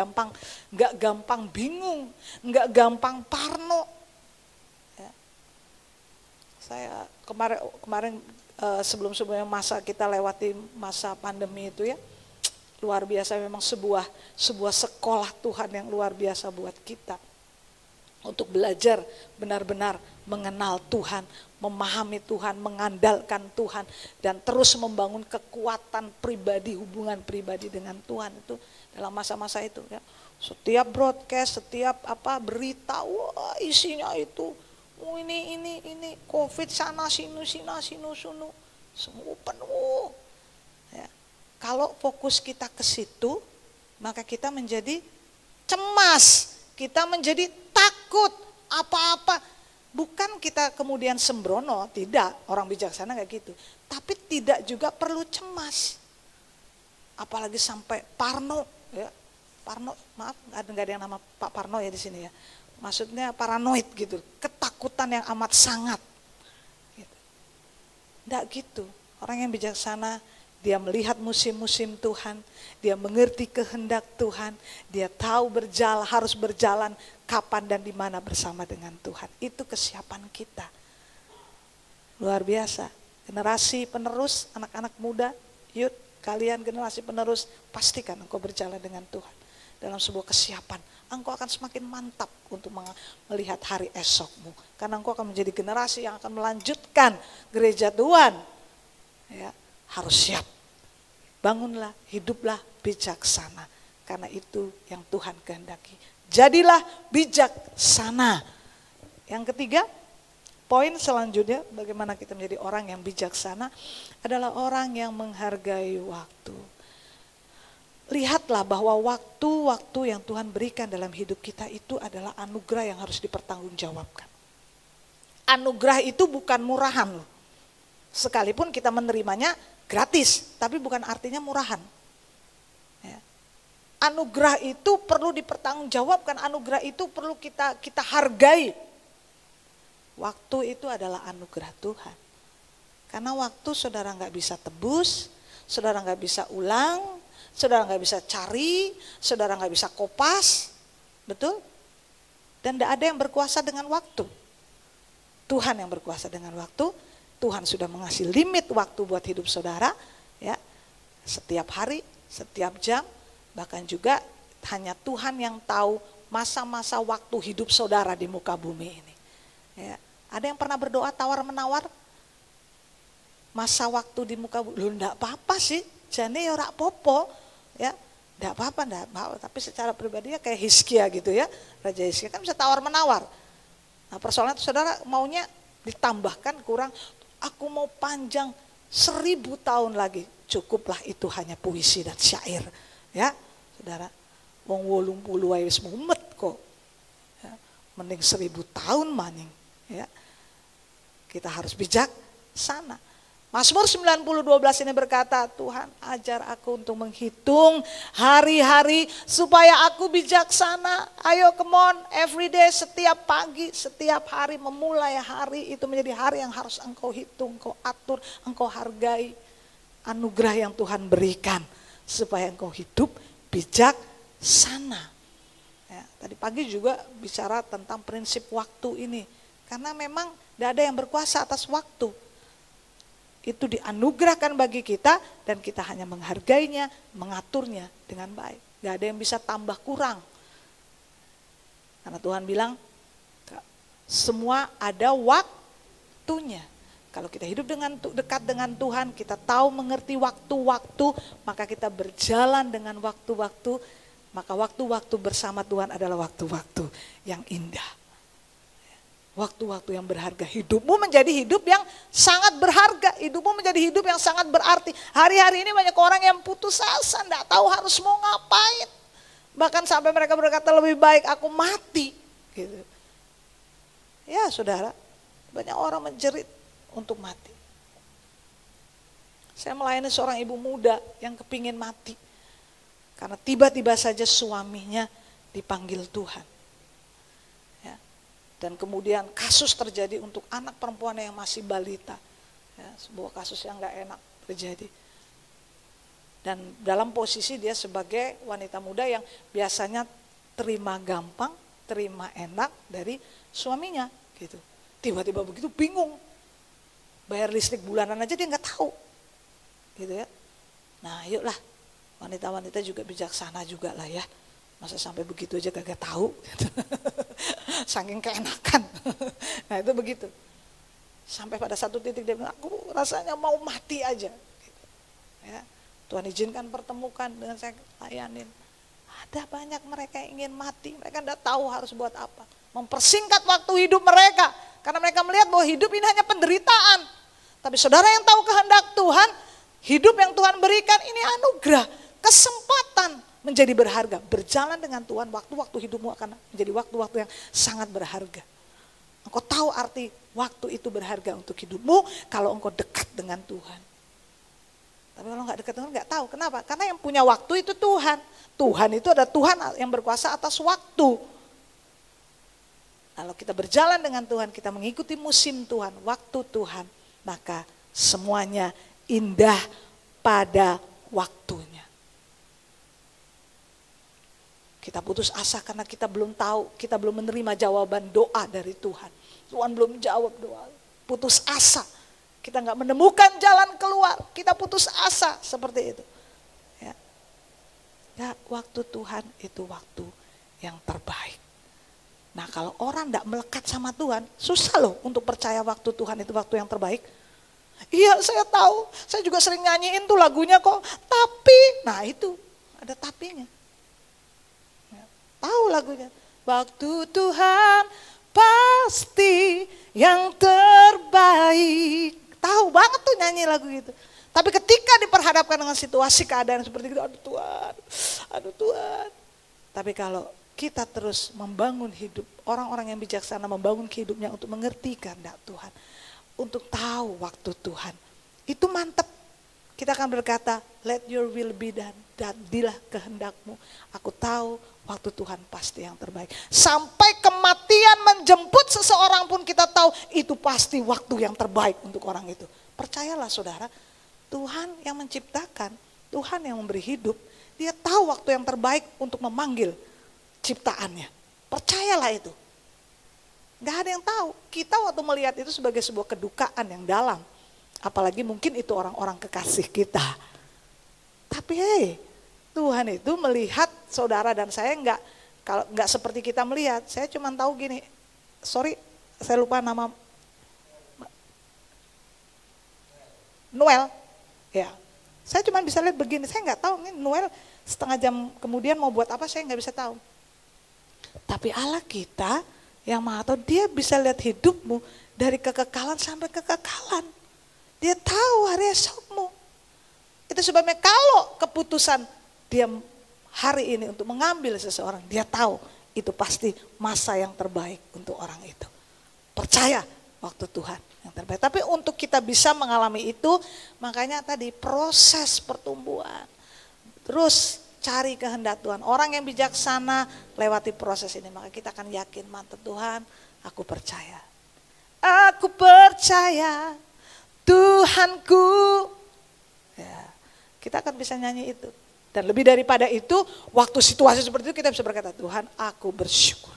gampang bingung, nggak gampang parno. Ya. Saya kemarin sebelum-sebelumnya masa kita lewati masa pandemi itu ya, luar biasa, memang sebuah sekolah Tuhan yang luar biasa buat kita. Untuk belajar benar-benar mengenal Tuhan, memahami Tuhan, mengandalkan Tuhan, dan terus membangun kekuatan pribadi, hubungan pribadi dengan Tuhan itu dalam masa-masa itu ya. Setiap broadcast, setiap berita, wah isinya itu, ini COVID sana sinu, semua penuh. Ya. Kalau fokus kita ke situ, maka kita menjadi cemas, kita menjadi takut apa-apa. Bukan kita kemudian sembrono, tidak, orang bijaksana kayak gitu. Tapi tidak juga perlu cemas. Apalagi sampai parno, ya. Parno, maaf, nggak ada yang nama Pak Parno ya di sini ya. Maksudnya paranoid gitu, ketakutan yang amat sangat. Gitu. Nggak gitu. Orang yang bijaksana, dia melihat musim-musim Tuhan, dia mengerti kehendak Tuhan, dia tahu harus berjalan kapan dan di mana bersama dengan Tuhan. Itu kesiapan kita. Luar biasa. Generasi penerus, anak-anak muda, youth, kalian generasi penerus, pastikan engkau berjalan dengan Tuhan. Dalam sebuah kesiapan, engkau akan semakin mantap untuk melihat hari esokmu. Karena engkau akan menjadi generasi yang akan melanjutkan gereja Tuhan. Ya, harus siap. Bangunlah, hiduplah bijaksana. Karena itu yang Tuhan kehendaki. Jadilah bijaksana. Yang ketiga, poin selanjutnya bagaimana kita menjadi orang yang bijaksana adalah orang yang menghargai waktu. Lihatlah bahwa waktu-waktu yang Tuhan berikan dalam hidup kita itu adalah anugerah yang harus dipertanggungjawabkan. Anugerah itu bukan murahan loh. Sekalipun kita menerimanya gratis, tapi bukan artinya murahan. Ya. Anugerah itu perlu dipertanggungjawabkan, anugerah itu perlu kita hargai. Waktu itu adalah anugerah Tuhan. Karena waktu saudara nggak bisa tebus, saudara nggak bisa ulang, saudara nggak bisa cari, saudara nggak bisa kopas, betul? Dan tidak ada yang berkuasa dengan waktu. Tuhan yang berkuasa dengan waktu. Tuhan sudah mengasih limit waktu buat hidup saudara, ya, setiap hari, setiap jam, bahkan juga hanya Tuhan yang tahu masa-masa waktu hidup saudara di muka bumi ini. Ya, ada yang pernah berdoa tawar-menawar? Masa waktu di muka bumi, lu enggak apa-apa sih, jane ya ora popo, ya, enggak apa-apa, tapi secara pribadi ya kayak Hizkia gitu ya, Raja Hizkia kan bisa tawar-menawar. Nah persoalannya itu saudara maunya ditambahkan kurang, aku mau panjang 1000 tahun lagi, cukuplah itu hanya puisi dan syair, ya, saudara. Wong 80 wae wis mumet kok, ya, mending 1000 tahun maning, ya. Kita harus bijaksana. Mazmur 90:12 ini berkata, Tuhan ajar aku untuk menghitung hari-hari supaya aku bijaksana. Ayo come on, every day, setiap pagi, setiap hari memulai hari itu menjadi hari yang harus engkau hitung, engkau atur, engkau hargai. Anugerah yang Tuhan berikan supaya engkau hidup bijaksana. Ya, tadi pagi juga bicara tentang prinsip waktu ini. Karena memang tidak ada yang berkuasa atas waktu. Itu dianugerahkan bagi kita dan kita hanya menghargainya, mengaturnya dengan baik. Gak ada yang bisa tambah kurang. Karena Tuhan bilang semua ada waktunya. Kalau kita hidup dekat dengan Tuhan, kita tahu mengerti waktu-waktu, maka kita berjalan dengan waktu-waktu, maka waktu-waktu bersama Tuhan adalah waktu-waktu yang indah. Waktu-waktu yang berharga. Hidupmu menjadi hidup yang sangat berharga. Hidupmu menjadi hidup yang sangat berarti. Hari-hari ini banyak orang yang putus asa, tidak tahu harus mau ngapain. Bahkan sampai mereka berkata lebih baik aku mati. Gitu. Ya saudara, banyak orang menjerit untuk mati. Saya melayani seorang ibu muda yang kepingin mati. Karena tiba-tiba saja suaminya dipanggil Tuhan. Ya. Dan kemudian kasus terjadi untuk anak perempuan yang masih balita. Ya, sebuah kasus yang gak enak terjadi. Dan dalam posisi dia sebagai wanita muda yang biasanya terima gampang, terima enak dari suaminya gitu. Tiba-tiba begitu bingung. Bayar listrik bulanan aja dia gak tahu. Gitu ya. Nah yuklah, wanita-wanita juga bijaksana juga lah ya. Masa sampai begitu aja kagak tahu. Gitu. Saking keenakan. Nah itu begitu. Sampai pada satu titik dia bilang, aku rasanya mau mati aja. Gitu. Ya. Tuhan izinkan pertemukan dengan saya layanin. Ada banyak mereka yang ingin mati. Mereka tidak tahu harus buat apa. Mempersingkat waktu hidup mereka. Karena mereka melihat bahwa hidup ini hanya penderitaan. Tapi saudara yang tahu kehendak Tuhan, hidup yang Tuhan berikan ini anugerah, kesempatan menjadi berharga. Berjalan dengan Tuhan, waktu-waktu hidupmu akan menjadi waktu-waktu yang sangat berharga. Engkau tahu arti waktu itu berharga untuk hidupmu kalau engkau dekat dengan Tuhan. Tapi kalau nggak dekat dengan Tuhan nggak tahu. Kenapa? Karena yang punya waktu itu Tuhan. Tuhan itu ada Tuhan yang berkuasa atas waktu. Kalau kita berjalan dengan Tuhan, kita mengikuti musim Tuhan, waktu Tuhan, maka semuanya indah pada waktunya. Kita putus asa karena kita belum tahu, kita belum menerima jawaban doa dari Tuhan. Tuhan belum jawab doa, putus asa. Kita nggak menemukan jalan keluar, kita putus asa seperti itu. Ya. Ya, waktu Tuhan itu waktu yang terbaik. Nah kalau orang nggak melekat sama Tuhan, susah loh untuk percaya waktu Tuhan itu waktu yang terbaik. Iya saya tahu, saya juga sering nyanyiin tuh lagunya kok. Tapi, nah itu ada tapinya. Ya, tahu lagunya. Waktu Tuhan pasti yang terbaik. Tahu banget tuh nyanyi lagu itu. Tapi ketika diperhadapkan dengan situasi keadaan seperti itu, aduh Tuhan. Tapi kalau kita terus membangun hidup, orang-orang yang bijaksana membangun hidupnya untuk mengerti kehendak Tuhan. Untuk tahu waktu Tuhan. Itu mantep. Kita akan berkata, let your will be done. Jadilah kehendakmu. Aku tahu waktu Tuhan pasti yang terbaik. Sampai kematian menjemput seseorang pun kita tahu itu pasti waktu yang terbaik untuk orang itu. Percayalah saudara, Tuhan yang menciptakan, Tuhan yang memberi hidup, dia tahu waktu yang terbaik untuk memanggil ciptaannya. Percayalah itu. Gak ada yang tahu. Kita waktu melihat itu sebagai sebuah kedukaan yang dalam. Apalagi mungkin itu orang-orang kekasih kita. Tapi Tuhan itu melihat saudara dan saya nggak seperti kita melihat. Saya cuma tahu gini, sorry saya lupa nama Noel. Ya, saya cuma bisa lihat begini. Saya nggak tahu ini Noel setengah jam kemudian mau buat apa saya nggak bisa tahu. Tapi Allah kita yang Maha Tahu, dia bisa lihat hidupmu dari kekekalan sampai kekekalan. Dia tahu hari esokmu. Itu sebabnya kalau keputusan dia hari ini untuk mengambil seseorang, dia tahu itu pasti masa yang terbaik untuk orang itu. Percaya waktu Tuhan yang terbaik. Tapi untuk kita bisa mengalami itu, makanya tadi proses pertumbuhan. Terus cari kehendak Tuhan. Orang yang bijaksana lewati proses ini, maka kita akan yakin, mantap Tuhan, aku percaya. Aku percaya Tuhanku. Ya, kita akan bisa nyanyi itu. Dan lebih daripada itu, waktu situasi seperti itu kita bisa berkata, Tuhan aku bersyukur.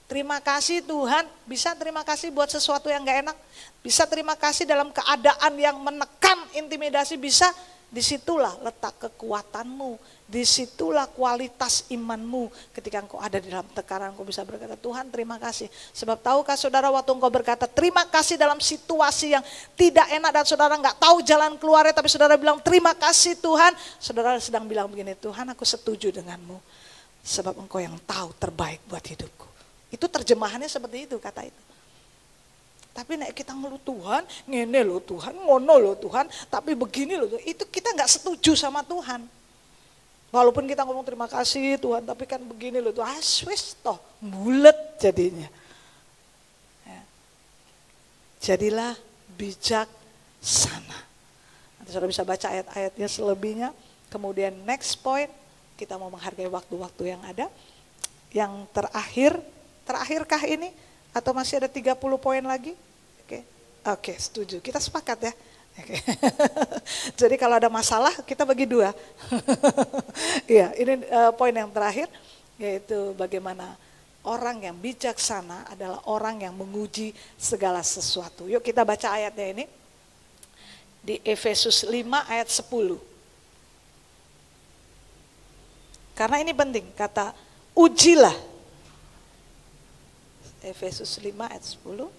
Terima kasih Tuhan, bisa terima kasih buat sesuatu yang gak enak. Bisa terima kasih dalam keadaan yang menekan, intimidasi, bisa. Disitulah letak kekuatanmu, disitulah kualitas imanmu. Ketika engkau ada di dalam tekanan, engkau bisa berkata, Tuhan terima kasih. Sebab tahukah saudara, waktu engkau berkata terima kasih dalam situasi yang tidak enak dan saudara gak tahu jalan keluarnya, tapi saudara bilang terima kasih Tuhan, saudara sedang bilang begini, Tuhan aku setuju denganmu, sebab engkau yang tahu terbaik buat hidupku. Itu terjemahannya seperti itu, kata itu. Tapi nek kita ngeluh Tuhan, ngene loh Tuhan, ngono loh Tuhan, tapi begini loh Tuhan, itu kita gak setuju sama Tuhan. Walaupun kita ngomong terima kasih Tuhan, tapi kan begini loh Tuhan, wis toh, bulet jadinya. Ya. Jadilah bijaksana. Saudara bisa baca ayat-ayatnya selebihnya. Kemudian next point, kita mau menghargai waktu-waktu yang ada. Yang terakhirkah ini? Atau masih ada 30 poin lagi? Oke, setuju. Kita sepakat ya. Oke. Jadi kalau ada masalah kita bagi dua. Iya, ini poin yang terakhir, yaitu bagaimana orang yang bijaksana adalah orang yang menguji segala sesuatu. Yuk kita baca ayatnya ini. Di Efesus 5 ayat 10. Karena ini penting, kata ujilah. Efesus 5 ayat 10.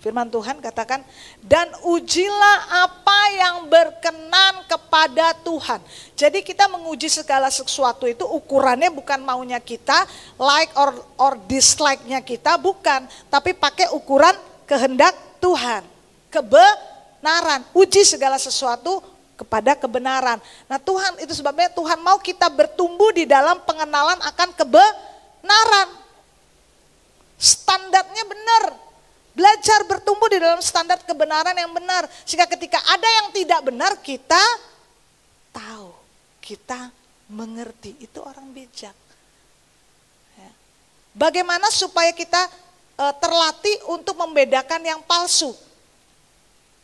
Firman Tuhan katakan, dan ujilah apa yang berkenan kepada Tuhan. Jadi kita menguji segala sesuatu itu ukurannya bukan maunya kita, like or dislike-nya kita, bukan. Tapi pakai ukuran kehendak Tuhan. Kebenaran, uji segala sesuatu kepada kebenaran. Nah Tuhan, itu sebabnya Tuhan mau kita bertumbuh di dalam pengenalan akan kebenaran. Standarnya benar. Belajar bertumbuh di dalam standar kebenaran yang benar. Sehingga ketika ada yang tidak benar, kita tahu, kita mengerti. Itu orang bijak. Ya. Bagaimana supaya kita terlatih untuk membedakan yang palsu?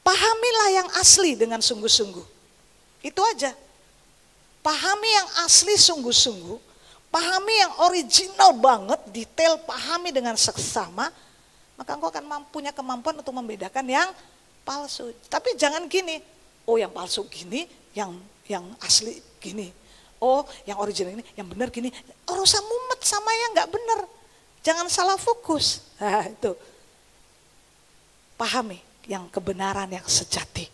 Pahamilah yang asli dengan sungguh-sungguh. Itu aja. Pahami yang asli sungguh-sungguh. Pahami yang original banget, detail, pahami dengan seksama. Maka engkau akan punya kemampuan untuk membedakan yang palsu. Tapi jangan gini, oh yang palsu gini, yang asli gini. Oh yang original ini, yang benar gini. Orang usah mumet sama yang gak benar. Jangan salah fokus. Nah, itu. Pahami yang kebenaran yang sejati.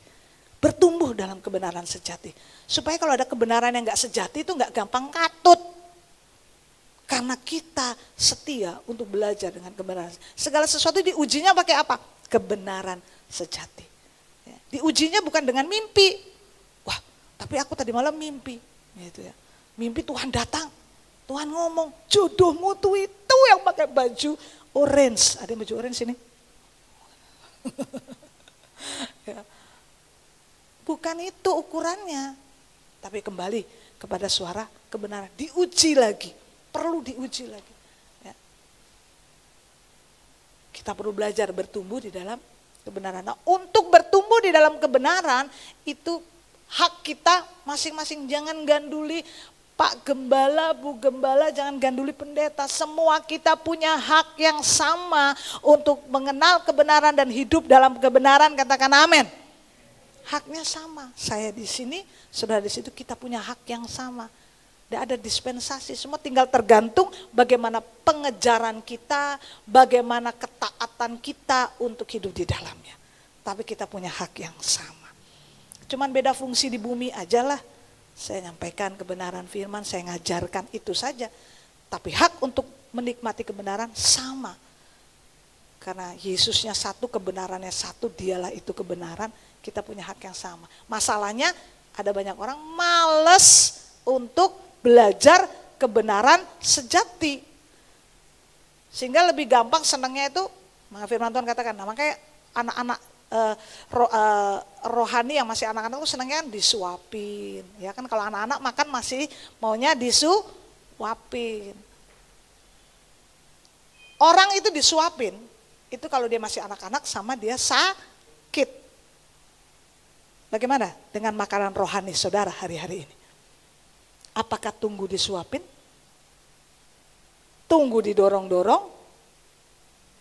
Bertumbuh dalam kebenaran sejati. Supaya kalau ada kebenaran yang gak sejati itu gak gampang katut. Karena kita setia untuk belajar dengan kebenaran. Segala sesuatu diujinya pakai apa? Kebenaran sejati. Ya. Diujinya bukan dengan mimpi. Wah, tapi aku tadi malam mimpi. Gitu ya. Mimpi Tuhan datang. Tuhan ngomong, jodohmu tuh itu yang pakai baju orange. Ada yang baju orange ini? Ya. Bukan itu ukurannya. Tapi kembali kepada suara kebenaran. Diuji lagi. Perlu diuji lagi. Ya. Kita perlu belajar bertumbuh di dalam kebenaran. Nah, untuk bertumbuh di dalam kebenaran itu hak kita masing-masing. Jangan ganduli Pak Gembala, Bu Gembala, jangan ganduli pendeta. Semua kita punya hak yang sama untuk mengenal kebenaran dan hidup dalam kebenaran. Katakan amin. Haknya sama. Saya di sini, saudara di situ, kita punya hak yang sama. Tidak ada dispensasi, semua tinggal tergantung bagaimana pengejaran kita, bagaimana ketaatan kita untuk hidup di dalamnya. Tapi kita punya hak yang sama. Cuman beda fungsi di bumi aja lah. Saya nyampaikan kebenaran firman, saya ngajarkan itu saja. Tapi hak untuk menikmati kebenaran sama. Karena Yesusnya satu, kebenarannya satu, dialah itu kebenaran, kita punya hak yang sama. Masalahnya ada banyak orang males untuk belajar kebenaran sejati. Sehingga lebih gampang senangnya itu, maka firman Tuhan katakan, nah makanya anak-anak rohani yang masih anak-anak itu senangnya disuapin. Ya kan kalau anak-anak makan masih maunya disuapin. Orang itu disuapin, itu kalau dia masih anak-anak sama dia sakit. Bagaimana dengan makanan rohani saudara hari-hari ini? Apakah tunggu disuapin? Tunggu didorong-dorong?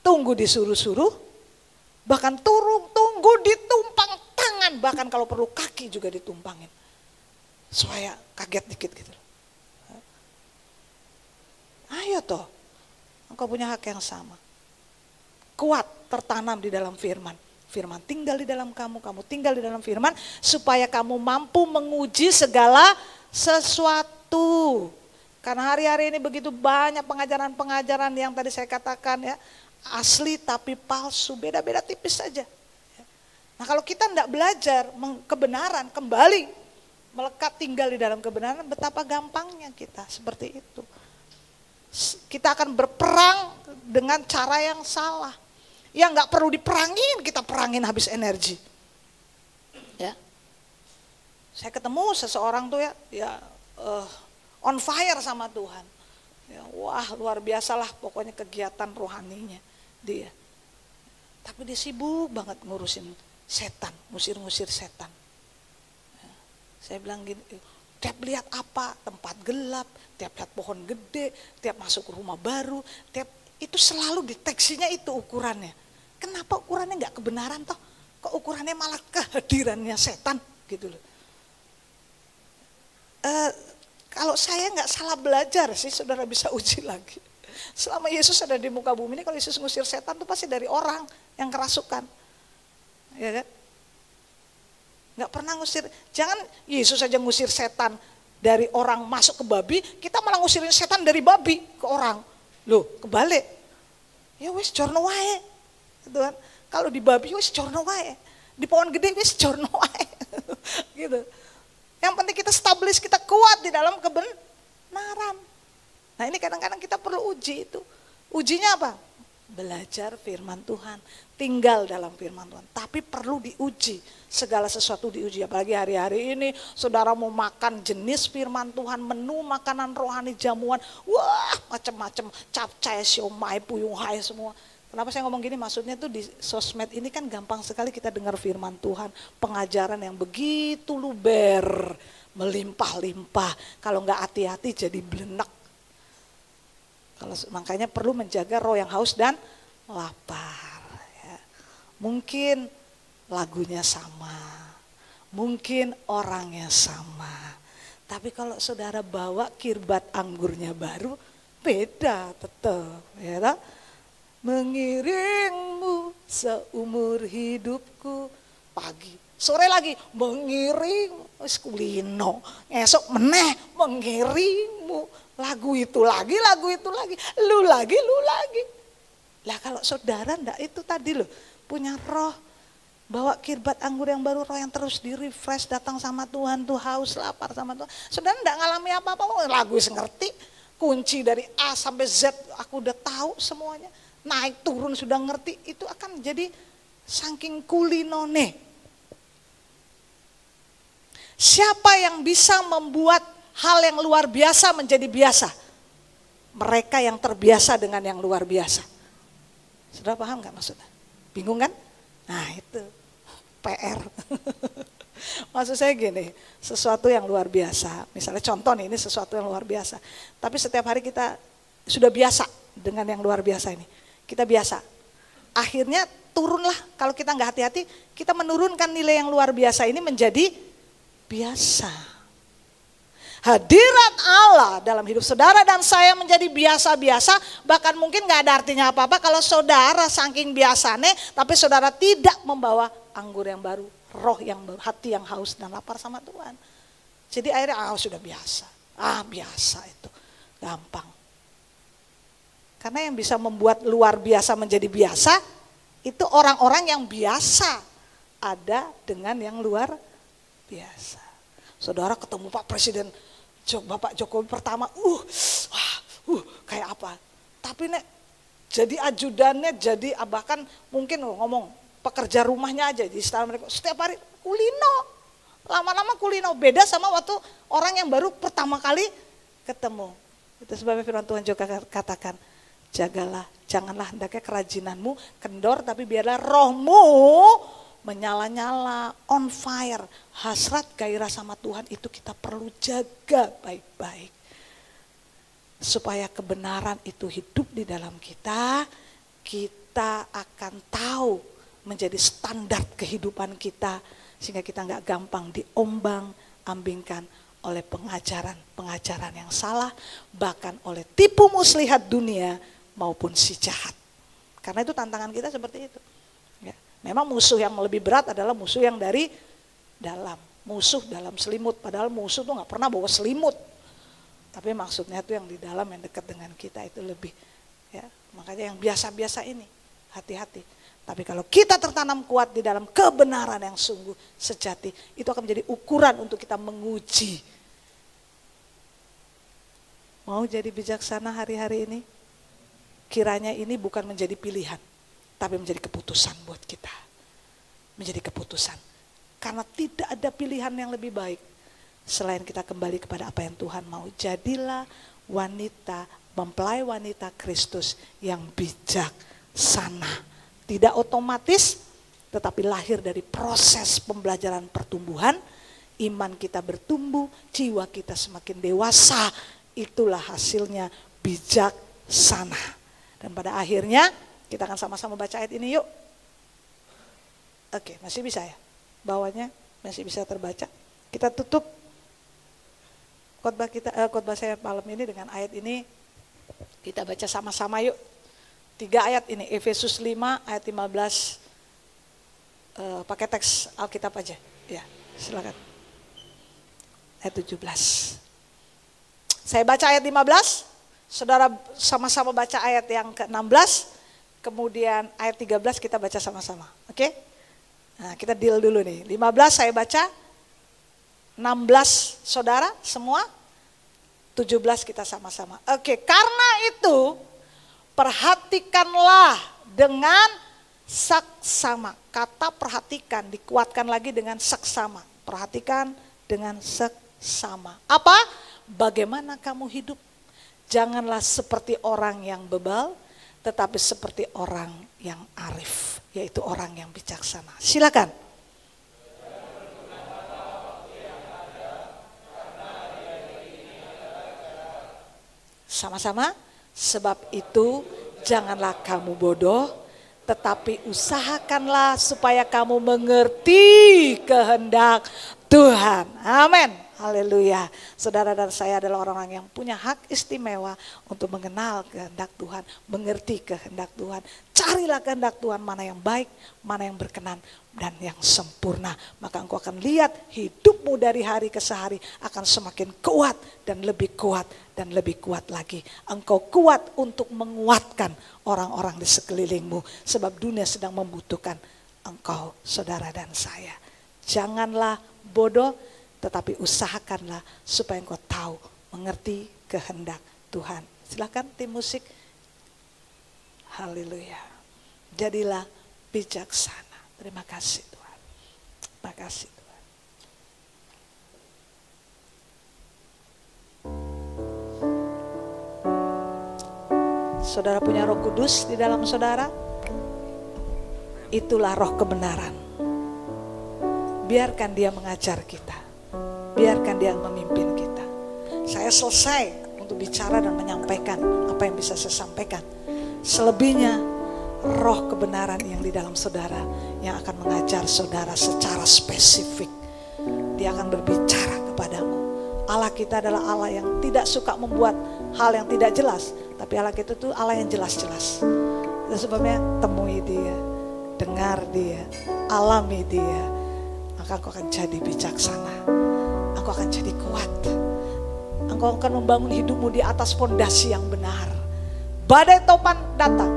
Tunggu disuruh-suruh? Bahkan tunggu ditumpang tangan. Bahkan kalau perlu kaki juga ditumpangin. Supaya kaget dikit gitu. Ayo toh. Engkau punya hak yang sama. Kuat tertanam di dalam firman. Firman tinggal di dalam kamu, kamu tinggal di dalam firman. Supaya kamu mampu menguji segala sesuatu. Karena hari-hari ini begitu banyak pengajaran-pengajaran yang tadi saya katakan ya, asli tapi palsu, beda-beda tipis saja. Nah kalau kita tidak belajar kebenaran, kembali melekat tinggal di dalam kebenaran, betapa gampangnya kita seperti itu. Kita akan berperang dengan cara yang salah. Yang gak perlu diperangin, kita perangin habis energi. Ya. Saya ketemu seseorang tuh on fire sama Tuhan. Ya, wah luar biasalah pokoknya kegiatan rohaninya dia. Tapi dia sibuk banget ngurusin setan, ngusir-ngusir setan. Ya, saya bilang gini, tiap lihat apa, tempat gelap, tiap lihat pohon gede, tiap masuk ke rumah baru, tiap itu selalu deteksinya itu ukurannya. Kenapa ukurannya nggak kebenaran toh? Kok ukurannya malah kehadirannya setan gitu loh. Kalau saya nggak salah belajar sih, saudara bisa uji lagi. Selama Yesus ada di muka bumi ini, kalau Yesus ngusir setan itu pasti dari orang yang kerasukan, ya kan? Nggak pernah ngusir. Jangan Yesus aja ngusir setan dari orang masuk ke babi, kita malah ngusirin setan dari babi ke orang. Loh, kebalik. Ya wis jorno wae. Gitu kan? Kalau di babi wis jorno wae. Di pohon gede wis jorno wae. Gitu. Yang penting kita establish, kita kuat di dalam kebenaran. Nah ini kadang-kadang kita perlu uji itu. Ujinya apa? Belajar firman Tuhan, tinggal dalam firman Tuhan. Tapi perlu diuji, segala sesuatu diuji. Apalagi hari-hari ini saudara mau makan jenis firman Tuhan, menu makanan rohani, jamuan, wah macam-macam, capcay, siomay, puyuh hai semua. Kenapa saya ngomong gini? Maksudnya tuh di sosmed ini kan gampang sekali kita dengar firman Tuhan, pengajaran yang begitu luber, melimpah-limpah. Kalau nggak hati-hati jadi belenak. Makanya perlu menjaga roh yang haus dan lapar. Ya. Mungkin lagunya sama, mungkin orangnya sama. Tapi kalau saudara bawa kirbat anggurnya baru, beda tetap. Ya, mengiringmu seumur hidupku, pagi sore lagi mengiring, wis kulino, esok meneh mengiringmu, lagu itu lagi, lu lagi. Lah kalau saudara ndak itu tadi loh, punya roh, bawa kirbat anggur yang baru, roh yang terus di-refresh, datang sama Tuhan, tuh haus lapar sama Tuhan. Saudara ndak ngalami apa-apa, lagu wis ngerti, kunci dari A sampai Z aku udah tahu semuanya. Naik turun sudah ngerti, itu akan jadi saking kulinone. Siapa yang bisa membuat hal yang luar biasa menjadi biasa? Mereka yang terbiasa dengan yang luar biasa. Sudah paham gak maksudnya? Bingung kan? Nah itu PR. Maksud saya gini, sesuatu yang luar biasa. Misalnya contoh nih, ini sesuatu yang luar biasa. Tapi setiap hari kita sudah biasa dengan yang luar biasa ini. Kita biasa. Akhirnya turunlah, kalau kita nggak hati-hati, kita menurunkan nilai yang luar biasa ini menjadi biasa. Hadirat Allah dalam hidup saudara dan saya menjadi biasa-biasa, bahkan mungkin nggak ada artinya apa-apa kalau saudara saking biasanya, tapi saudara tidak membawa anggur yang baru, roh yang baru, hati yang haus dan lapar sama Tuhan. Jadi akhirnya sudah biasa, biasa itu, gampang. Karena yang bisa membuat luar biasa menjadi biasa, itu orang-orang yang biasa ada dengan yang luar biasa. Saudara ketemu Pak Presiden, Bapak Jokowi pertama, kayak apa. Tapi nek jadi ajudannya, jadi bahkan mungkin ngomong pekerja rumahnya aja di istana mereka, setiap hari kulino. Lama-lama kulino, beda sama waktu orang yang baru pertama kali ketemu. Itu sebabnya firman Tuhan juga katakan, jagalah, janganlah hendaknya kerajinanmu kendor, tapi biarlah rohmu menyala-nyala, on fire. Hasrat gairah sama Tuhan itu kita perlu jaga baik-baik. Supaya kebenaran itu hidup di dalam kita, kita akan tahu menjadi standar kehidupan kita. Sehingga kita gak gampang diombang-ambingkan oleh pengajaran yang salah, bahkan oleh tipu muslihat dunia maupun si jahat. Karena itu tantangan kita seperti itu. Ya. Memang musuh yang lebih berat adalah musuh yang dari dalam. Musuh dalam selimut, padahal musuh tuh gak pernah bawa selimut. Tapi maksudnya itu yang di dalam, yang dekat dengan kita itu lebih. Ya. Makanya yang biasa-biasa ini, hati-hati. Tapi kalau kita tertanam kuat di dalam kebenaran yang sungguh sejati, itu akan menjadi ukuran untuk kita menguji. Mau jadi bijaksana hari-hari ini? Kiranya ini bukan menjadi pilihan, tapi menjadi keputusan buat kita. Menjadi keputusan. Karena tidak ada pilihan yang lebih baik selain kita kembali kepada apa yang Tuhan mau. Jadilah wanita, mempelai wanita Kristus yang bijaksana. Tidak otomatis, tetapi lahir dari proses pembelajaran pertumbuhan. Iman kita bertumbuh, jiwa kita semakin dewasa. Itulah hasilnya bijaksana. Dan pada akhirnya kita akan sama-sama baca ayat ini yuk. Oke, masih bisa ya? Bawahnya masih bisa terbaca. Kita tutup khotbah saya malam ini dengan ayat ini. Kita baca sama-sama yuk. 3 ayat ini, Efesus 5 ayat 15. Pakai teks Alkitab aja. Ya, silakan. Ayat 17. Saya baca ayat 15, saudara sama-sama baca ayat yang ke-16. Kemudian ayat 13 kita baca sama-sama. Oke? Nah, kita deal dulu nih. 15 saya baca, 16 saudara semua, 17 kita sama-sama. Oke, karena itu perhatikanlah dengan saksama. Kata perhatikan dikuatkan lagi dengan saksama. Perhatikan dengan saksama. Apa? Bagaimana kamu hidup? Janganlah seperti orang yang bebal, tetapi seperti orang yang arif, yaitu orang yang bijaksana. Silakan. Sama-sama. Sebab itu janganlah kamu bodoh, tetapi usahakanlah supaya kamu mengerti kehendak Tuhan. Amin. Haleluya. Saudara dan saya adalah orang-orang yang punya hak istimewa untuk mengenal kehendak Tuhan, mengerti kehendak Tuhan. Carilah kehendak Tuhan, mana yang baik, mana yang berkenan, dan yang sempurna. Maka engkau akan lihat hidupmu dari hari ke hari akan semakin kuat dan lebih kuat dan lebih kuat lagi. Engkau kuat untuk menguatkan orang-orang di sekelilingmu. Sebab dunia sedang membutuhkan engkau, saudara dan saya. Janganlah bodoh, tetapi usahakanlah supaya engkau tahu, mengerti kehendak Tuhan. Silakan tim musik. Haleluya. Jadilah bijaksana. Terima kasih Tuhan. Terima kasih Tuhan. Saudara punya Roh Kudus di dalam saudara. Itulah roh kebenaran. Biarkan dia mengajar kita. Biarkan dia memimpin kita. Saya selesai untuk bicara dan menyampaikan apa yang bisa saya sampaikan. Selebihnya roh kebenaran yang di dalam saudara yang akan mengajar saudara secara spesifik. Dia akan berbicara kepadamu. Allah kita adalah Allah yang tidak suka membuat hal yang tidak jelas. Tapi Allah kita itu Allah yang jelas-jelas. Itu sebabnya temui dia, dengar dia, alami dia. Maka engkau akan jadi bijaksana. Engkau akan jadi kuat. Engkau akan membangun hidupmu di atas fondasi yang benar. Badai topan datang,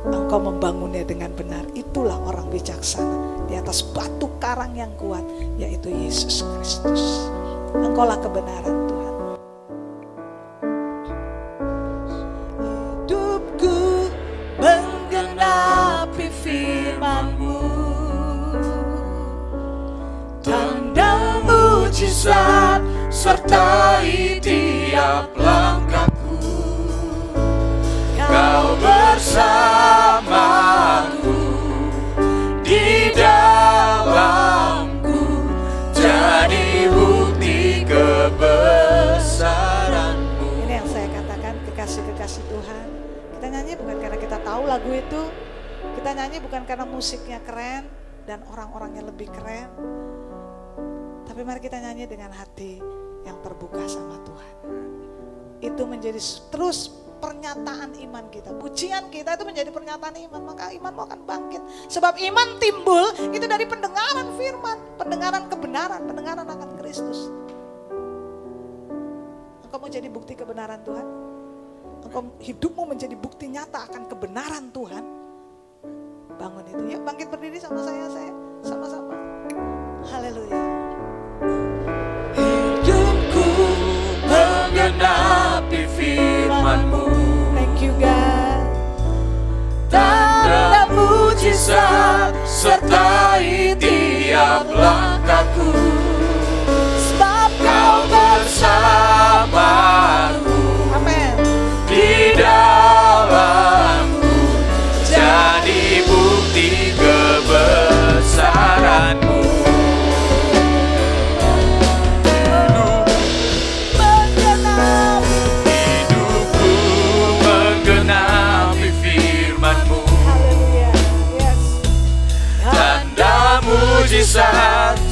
engkau membangunnya dengan benar. Itulah orang bijaksana di atas batu karang yang kuat, yaitu Yesus Kristus. Engkaulah kebenaran Tuhan. Hidupku menggenapi firman-Mu, tanda mujizat sertai tiap langkahku. Kau bersamaku di dalamku, jadi bukti kebesaran-Mu. Ini yang saya katakan, kekasih-kekasih Tuhan. Kita nyanyi bukan karena kita tahu lagu itu. Kita nyanyi bukan karena musiknya keren dan orang-orangnya lebih keren. Tapi mari kita nyanyi dengan hati yang terbuka sama Tuhan. Itu menjadi terus pernyataan iman kita. Pujian kita itu menjadi pernyataan iman. Maka imanmu akan bangkit. Sebab iman timbul itu dari pendengaran firman. Pendengaran kebenaran. Pendengaran akan Kristus. Engkau mau jadi bukti kebenaran Tuhan? Engkau hidupmu menjadi bukti nyata akan kebenaran Tuhan? Bangun itu. Yuk bangkit berdiri sama saya sama-sama. Haleluya. Hidupku menggenapi firman-Mu. Thank you God. Tanda mujizat sertai tiap langkah.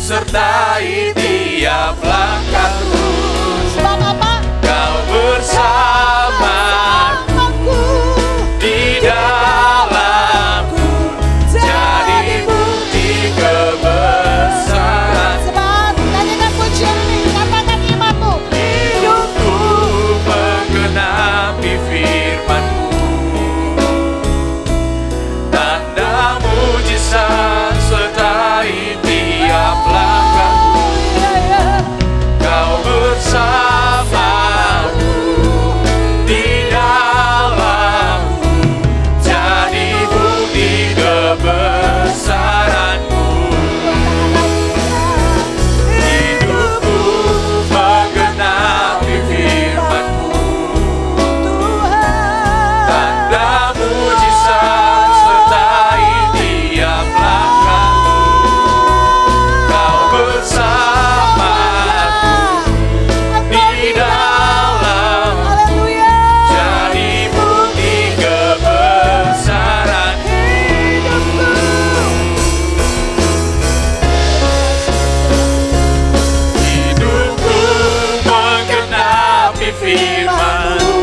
sertai tiap langkahku. Sebab apa? Kau bersamaku di dalamku, jadi bukti kebesaran. Sebab nyanyikan pujian ini, katakan imanmu. Hidupku menggenapi firman-Mu, tanda mujizat sertai tiap langkahku. Kau bersamaku di dalamku, jadi bukti kebesaran-Mu. Hidupku menggenapi firman-Mu, tanda mujizat sertai tiap langkahku. Kau bersamaku di dalam, Haleluya. jadi bukti kebesaran-Mu. Hidupku menggenapi firman-Mu,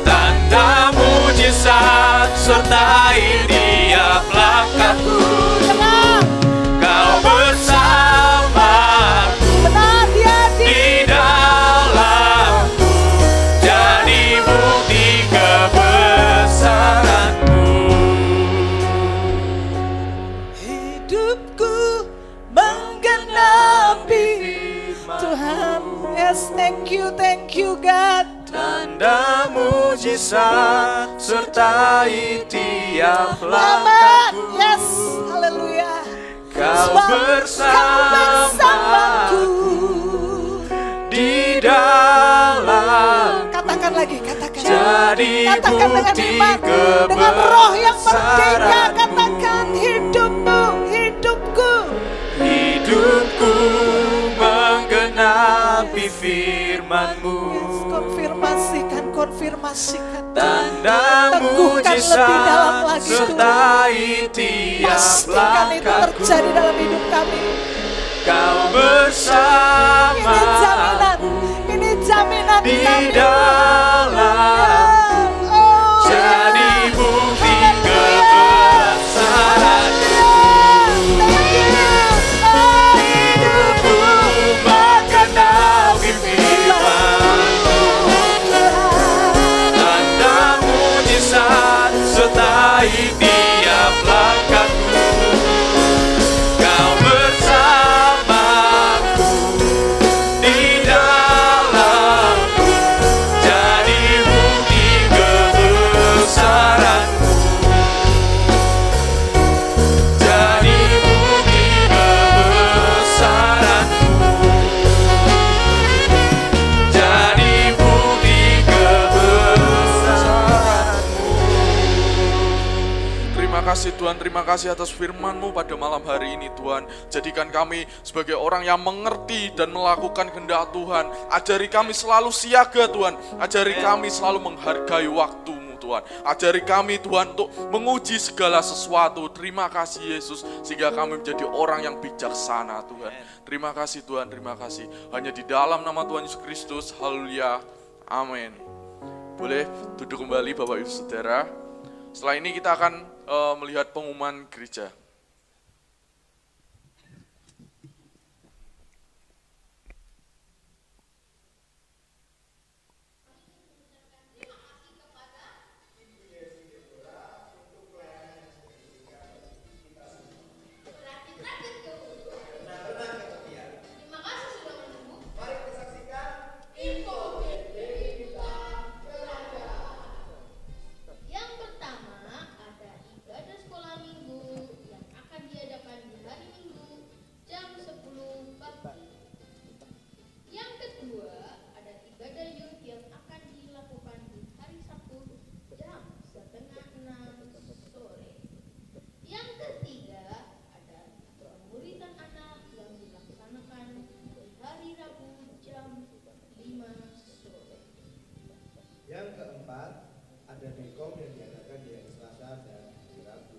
tanda mujizat sertai tiap langkahku. Kau bersamaku Benar dia di dalamku, jadi bukti kebesaran-Mu. hidupku menggenapi Tuhan. Yes, thank you God. Tanda mujizat sertai tiap Amen. langkahku. Yes, haleluya. Kau Sebab bersamaku di dalam, Katakan lagi, katakan. jadi Katakan dengan bukti iman, dengan roh yang merdeka. kebesaran-Mu. Katakan hidupmu, hidupku. Hidupku menggenapi firman-Mu, konfirmasikan. tanda Teguhkan lebih dalam mujizat lagi Tuhan. sertai tiap Pastikan itu langkahku. terjadi dalam hidup kami. Kau Ini bersama jaminan, ini jaminan di kami. dalam, Oh, jadi bukti haleluya. kebesaran-Mu. Thank you. Oh, hidupku Menggenapi firman-Mu, tanda mujizat sertai tiap langkahku. Kau bersamaku di dalamku, jadi bukti kebesaran-Mu, jadi bukti kebesaran-Mu, jadi bukti kebesaran-Mu. Terima kasih Tuhan, terima kasih atas firman-Mu pada malam hari ini Tuhan. Jadikan kami sebagai orang yang mengerti dan melakukan kehendak Tuhan. Ajari kami selalu siaga Tuhan. Ajari kami selalu menghargai waktu-Mu Tuhan. Ajari kami Tuhan untuk menguji segala sesuatu. Terima kasih Yesus, sehingga kami menjadi orang yang bijaksana Tuhan. Terima kasih Tuhan, terima kasih. Hanya di dalam nama Tuhan Yesus Kristus, haleluya, amin. Boleh duduk kembali Bapak Ibu Saudara. Setelah ini kita akan melihat pengumuman gereja. Yang pertama ada ibadah sekolah minggu yang akan diadakan di hari Minggu jam 10 pagi. Yang kedua ada ibadah youth yang akan dilakukan di hari Sabtu jam 5:30 sore. Yang ketiga ada pemuritan anak yang dilaksanakan di hari Rabu jam 5 sore. Yang keempat, ada dekom yang diadakan di hari Selasa dan hari Rabu.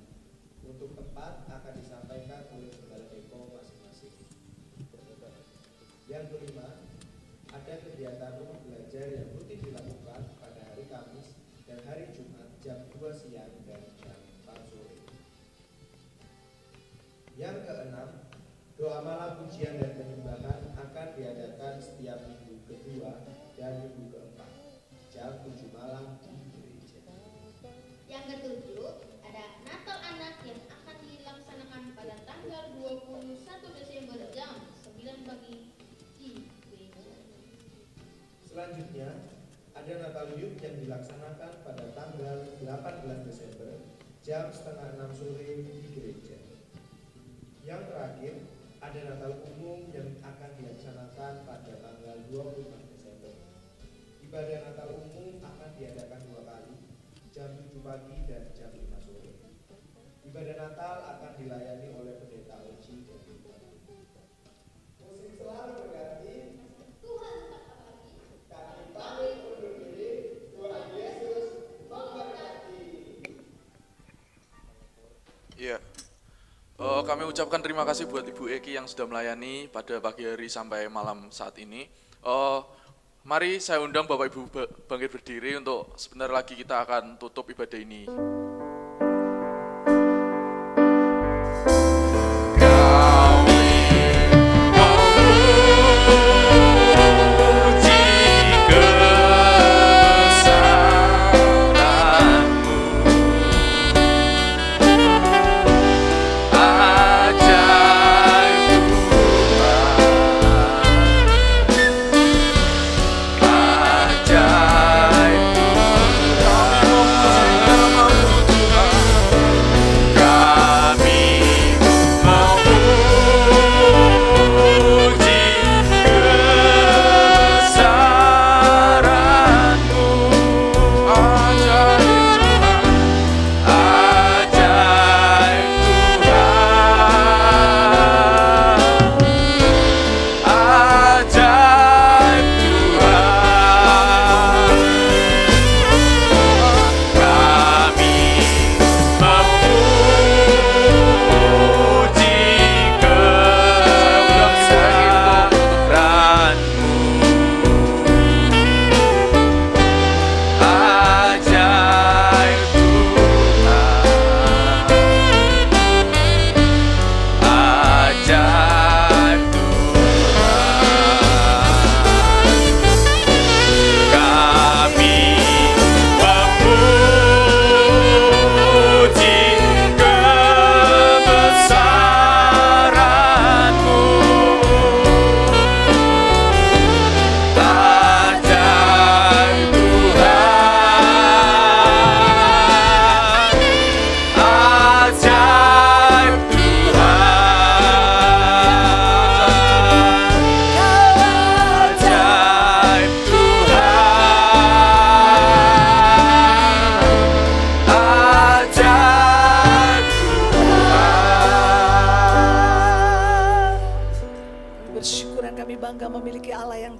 Untuk tempat akan disampaikan oleh Saudara Dekom. Doa malam pujian dan penyembahan akan diadakan setiap minggu kedua dan minggu keempat, jam 7 malam di gereja. Yang ketujuh, ada Natal Anak yang akan dilaksanakan pada tanggal 21 Desember jam 9 pagi di gereja. Selanjutnya, ada Natal Youth yang dilaksanakan pada tanggal 18 Desember jam setengah 6 sore di gereja. Yang terakhir, ada Natal Umum yang akan dilaksanakan pada tanggal 24 Desember. Ibadah Natal Umum akan diadakan 2 kali, jam 7 pagi dan jam 5 sore. Ibadah Natal akan dilayani oleh pendeta Oji dan Bupati. Musik selalu berganti. Tuhan tetap lagi. Kami pamit undur diri. Tuhan Yesus memberkati. Iya. Kami ucapkan terima kasih buat Ibu Eki yang sudah melayani pada pagi hari sampai malam saat ini. Mari saya undang Bapak Ibu bangkit berdiri untuk sebentar lagi kita akan tutup ibadah ini.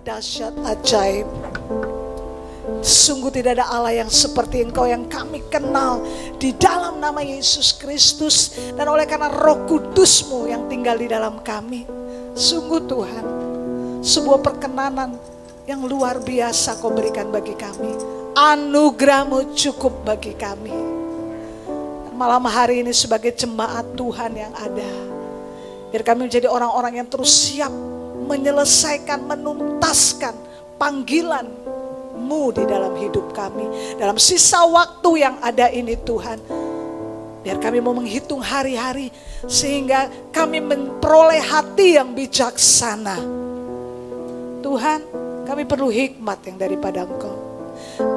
Dahsyat, ajaib. Sungguh tidak ada Allah yang seperti Engkau yang kami kenal di dalam nama Yesus Kristus dan oleh karena Roh Kudus-Mu yang tinggal di dalam kami. Sungguh Tuhan, sebuah perkenanan yang luar biasa Kau berikan bagi kami. Anugerah-Mu cukup bagi kami. Dan malam hari ini sebagai jemaat Tuhan yang ada, biar kami menjadi orang-orang yang terus siap menyelesaikan, menuntaskan panggilan-Mu di dalam hidup kami. Dalam sisa waktu yang ada ini Tuhan, biar kami mau menghitung hari-hari sehingga kami memperoleh hati yang bijaksana. Tuhan, kami perlu hikmat yang daripada Engkau.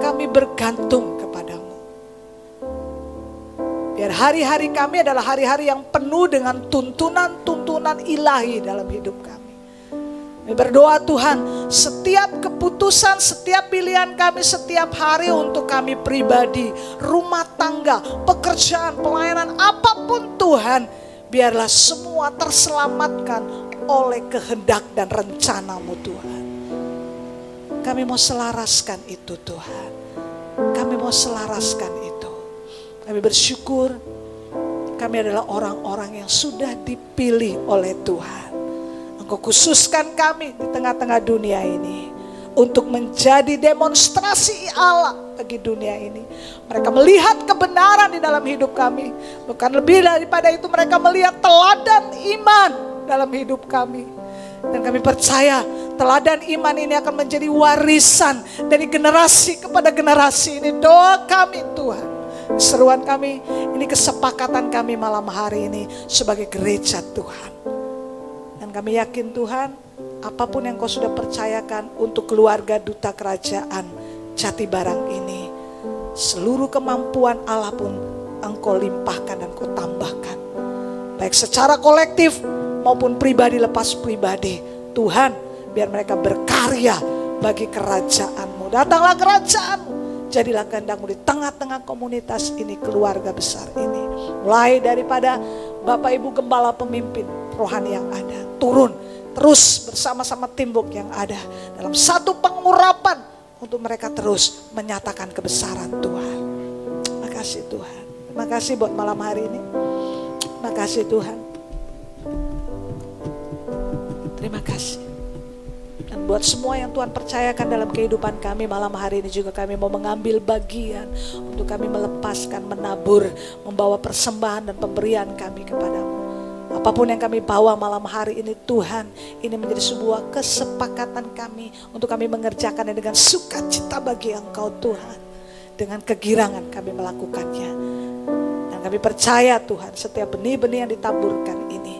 Kami bergantung kepadamu. Biar hari-hari kami adalah hari-hari yang penuh dengan tuntunan-tuntunan ilahi dalam hidup kami. Kami berdoa Tuhan, setiap keputusan, setiap pilihan kami setiap hari untuk kami pribadi, rumah tangga, pekerjaan, pelayanan, apapun Tuhan, biarlah semua terselamatkan oleh kehendak dan rencana-Mu Tuhan. Kami mau selaraskan itu Tuhan. Kami mau selaraskan itu. Kami bersyukur kami adalah orang-orang yang sudah dipilih oleh Tuhan. Engkau khususkan kami di tengah-tengah dunia ini untuk menjadi demonstrasi Allah bagi dunia ini. Mereka melihat kebenaran di dalam hidup kami. Bukan lebih daripada itu, mereka melihat teladan iman dalam hidup kami. Dan kami percaya teladan iman ini akan menjadi warisan dari generasi kepada generasi. Ini doa kami Tuhan, seruan kami, ini kesepakatan kami malam hari ini sebagai gereja Tuhan. Dan kami yakin Tuhan, apapun yang Kau sudah percayakan untuk keluarga Duta Kerajaan Jatibarang ini, seluruh kemampuan Allah pun Engkau limpahkan dan Kau tambahkan. Baik secara kolektif maupun pribadi lepas pribadi. Tuhan, biar mereka berkarya bagi kerajaan-Mu. Datanglah kerajaan-Mu. Jadilah kehendak-Mu di tengah-tengah komunitas ini, keluarga besar ini. Mulai daripada Bapak Ibu Gembala pemimpin rohani yang ada. Turun terus bersama-sama timbuk yang ada. Dalam satu pengurapan untuk mereka terus menyatakan kebesaran Tuhan. Terima kasih Tuhan. Terima kasih buat malam hari ini. Terima kasih Tuhan. Terima kasih. Dan buat semua yang Tuhan percayakan dalam kehidupan kami malam hari ini juga kami mau mengambil bagian untuk kami melepaskan, menabur, membawa persembahan dan pemberian kami kepadamu. Apapun yang kami bawa malam hari ini Tuhan, ini menjadi sebuah kesepakatan kami untuk kami mengerjakannya dengan sukacita bagi Engkau Tuhan. Dengan kegirangan kami melakukannya. Dan kami percaya Tuhan setiap benih-benih yang ditaburkan ini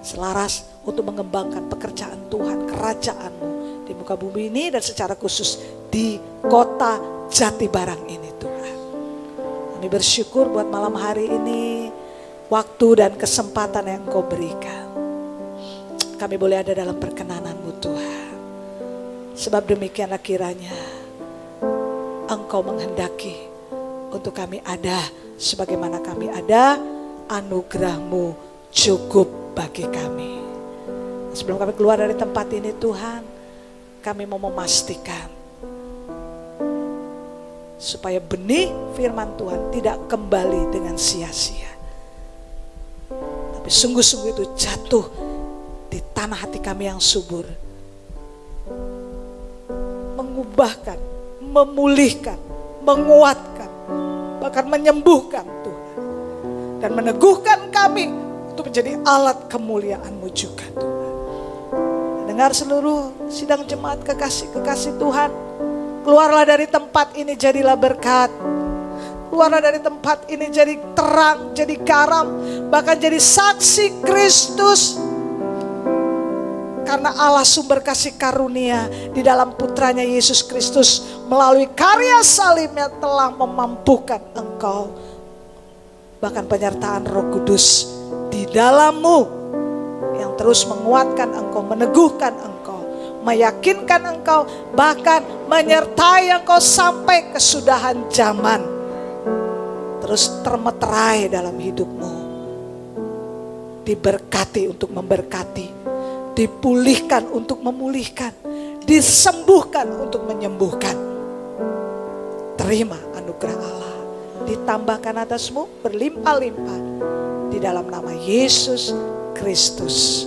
selaras untuk mengembangkan pekerjaan Tuhan, kerajaan-Mu di muka bumi ini dan secara khusus di kota Jatibarang ini Tuhan. Kami bersyukur buat malam hari ini, waktu dan kesempatan yang Kau berikan. Kami boleh ada dalam perkenanan-Mu Tuhan. Sebab demikianlah kiranya Engkau menghendaki untuk kami ada sebagaimana kami ada, anugerah-Mu cukup bagi kami. Sebelum kami keluar dari tempat ini Tuhan, kami mau memastikan supaya benih firman Tuhan tidak kembali dengan sia-sia. Tapi sungguh-sungguh itu jatuh di tanah hati kami yang subur. Mengubahkan, memulihkan, menguatkan, bahkan menyembuhkan Tuhan. Dan meneguhkan kami untuk menjadi alat kemuliaan-Mu juga Tuhan. Dengar seluruh sidang jemaat kekasih-kekasih Tuhan. Keluarlah dari tempat ini jadilah berkat. Keluarlah dari tempat ini jadi terang, jadi garam, bahkan jadi saksi Kristus. Karena Allah sumber kasih karunia di dalam putranya Yesus Kristus melalui karya salibnya telah memampukan engkau. Bahkan penyertaan Roh Kudus di dalam-Mu yang terus menguatkan engkau, meneguhkan engkau, meyakinkan engkau, bahkan menyertai engkau sampai kesudahan zaman. Terus termeterai dalam hidupmu. Diberkati untuk memberkati, dipulihkan untuk memulihkan, disembuhkan untuk menyembuhkan. Terima anugerah Allah, ditambahkan atasmu berlimpah-limpah di dalam nama Yesus Kristus.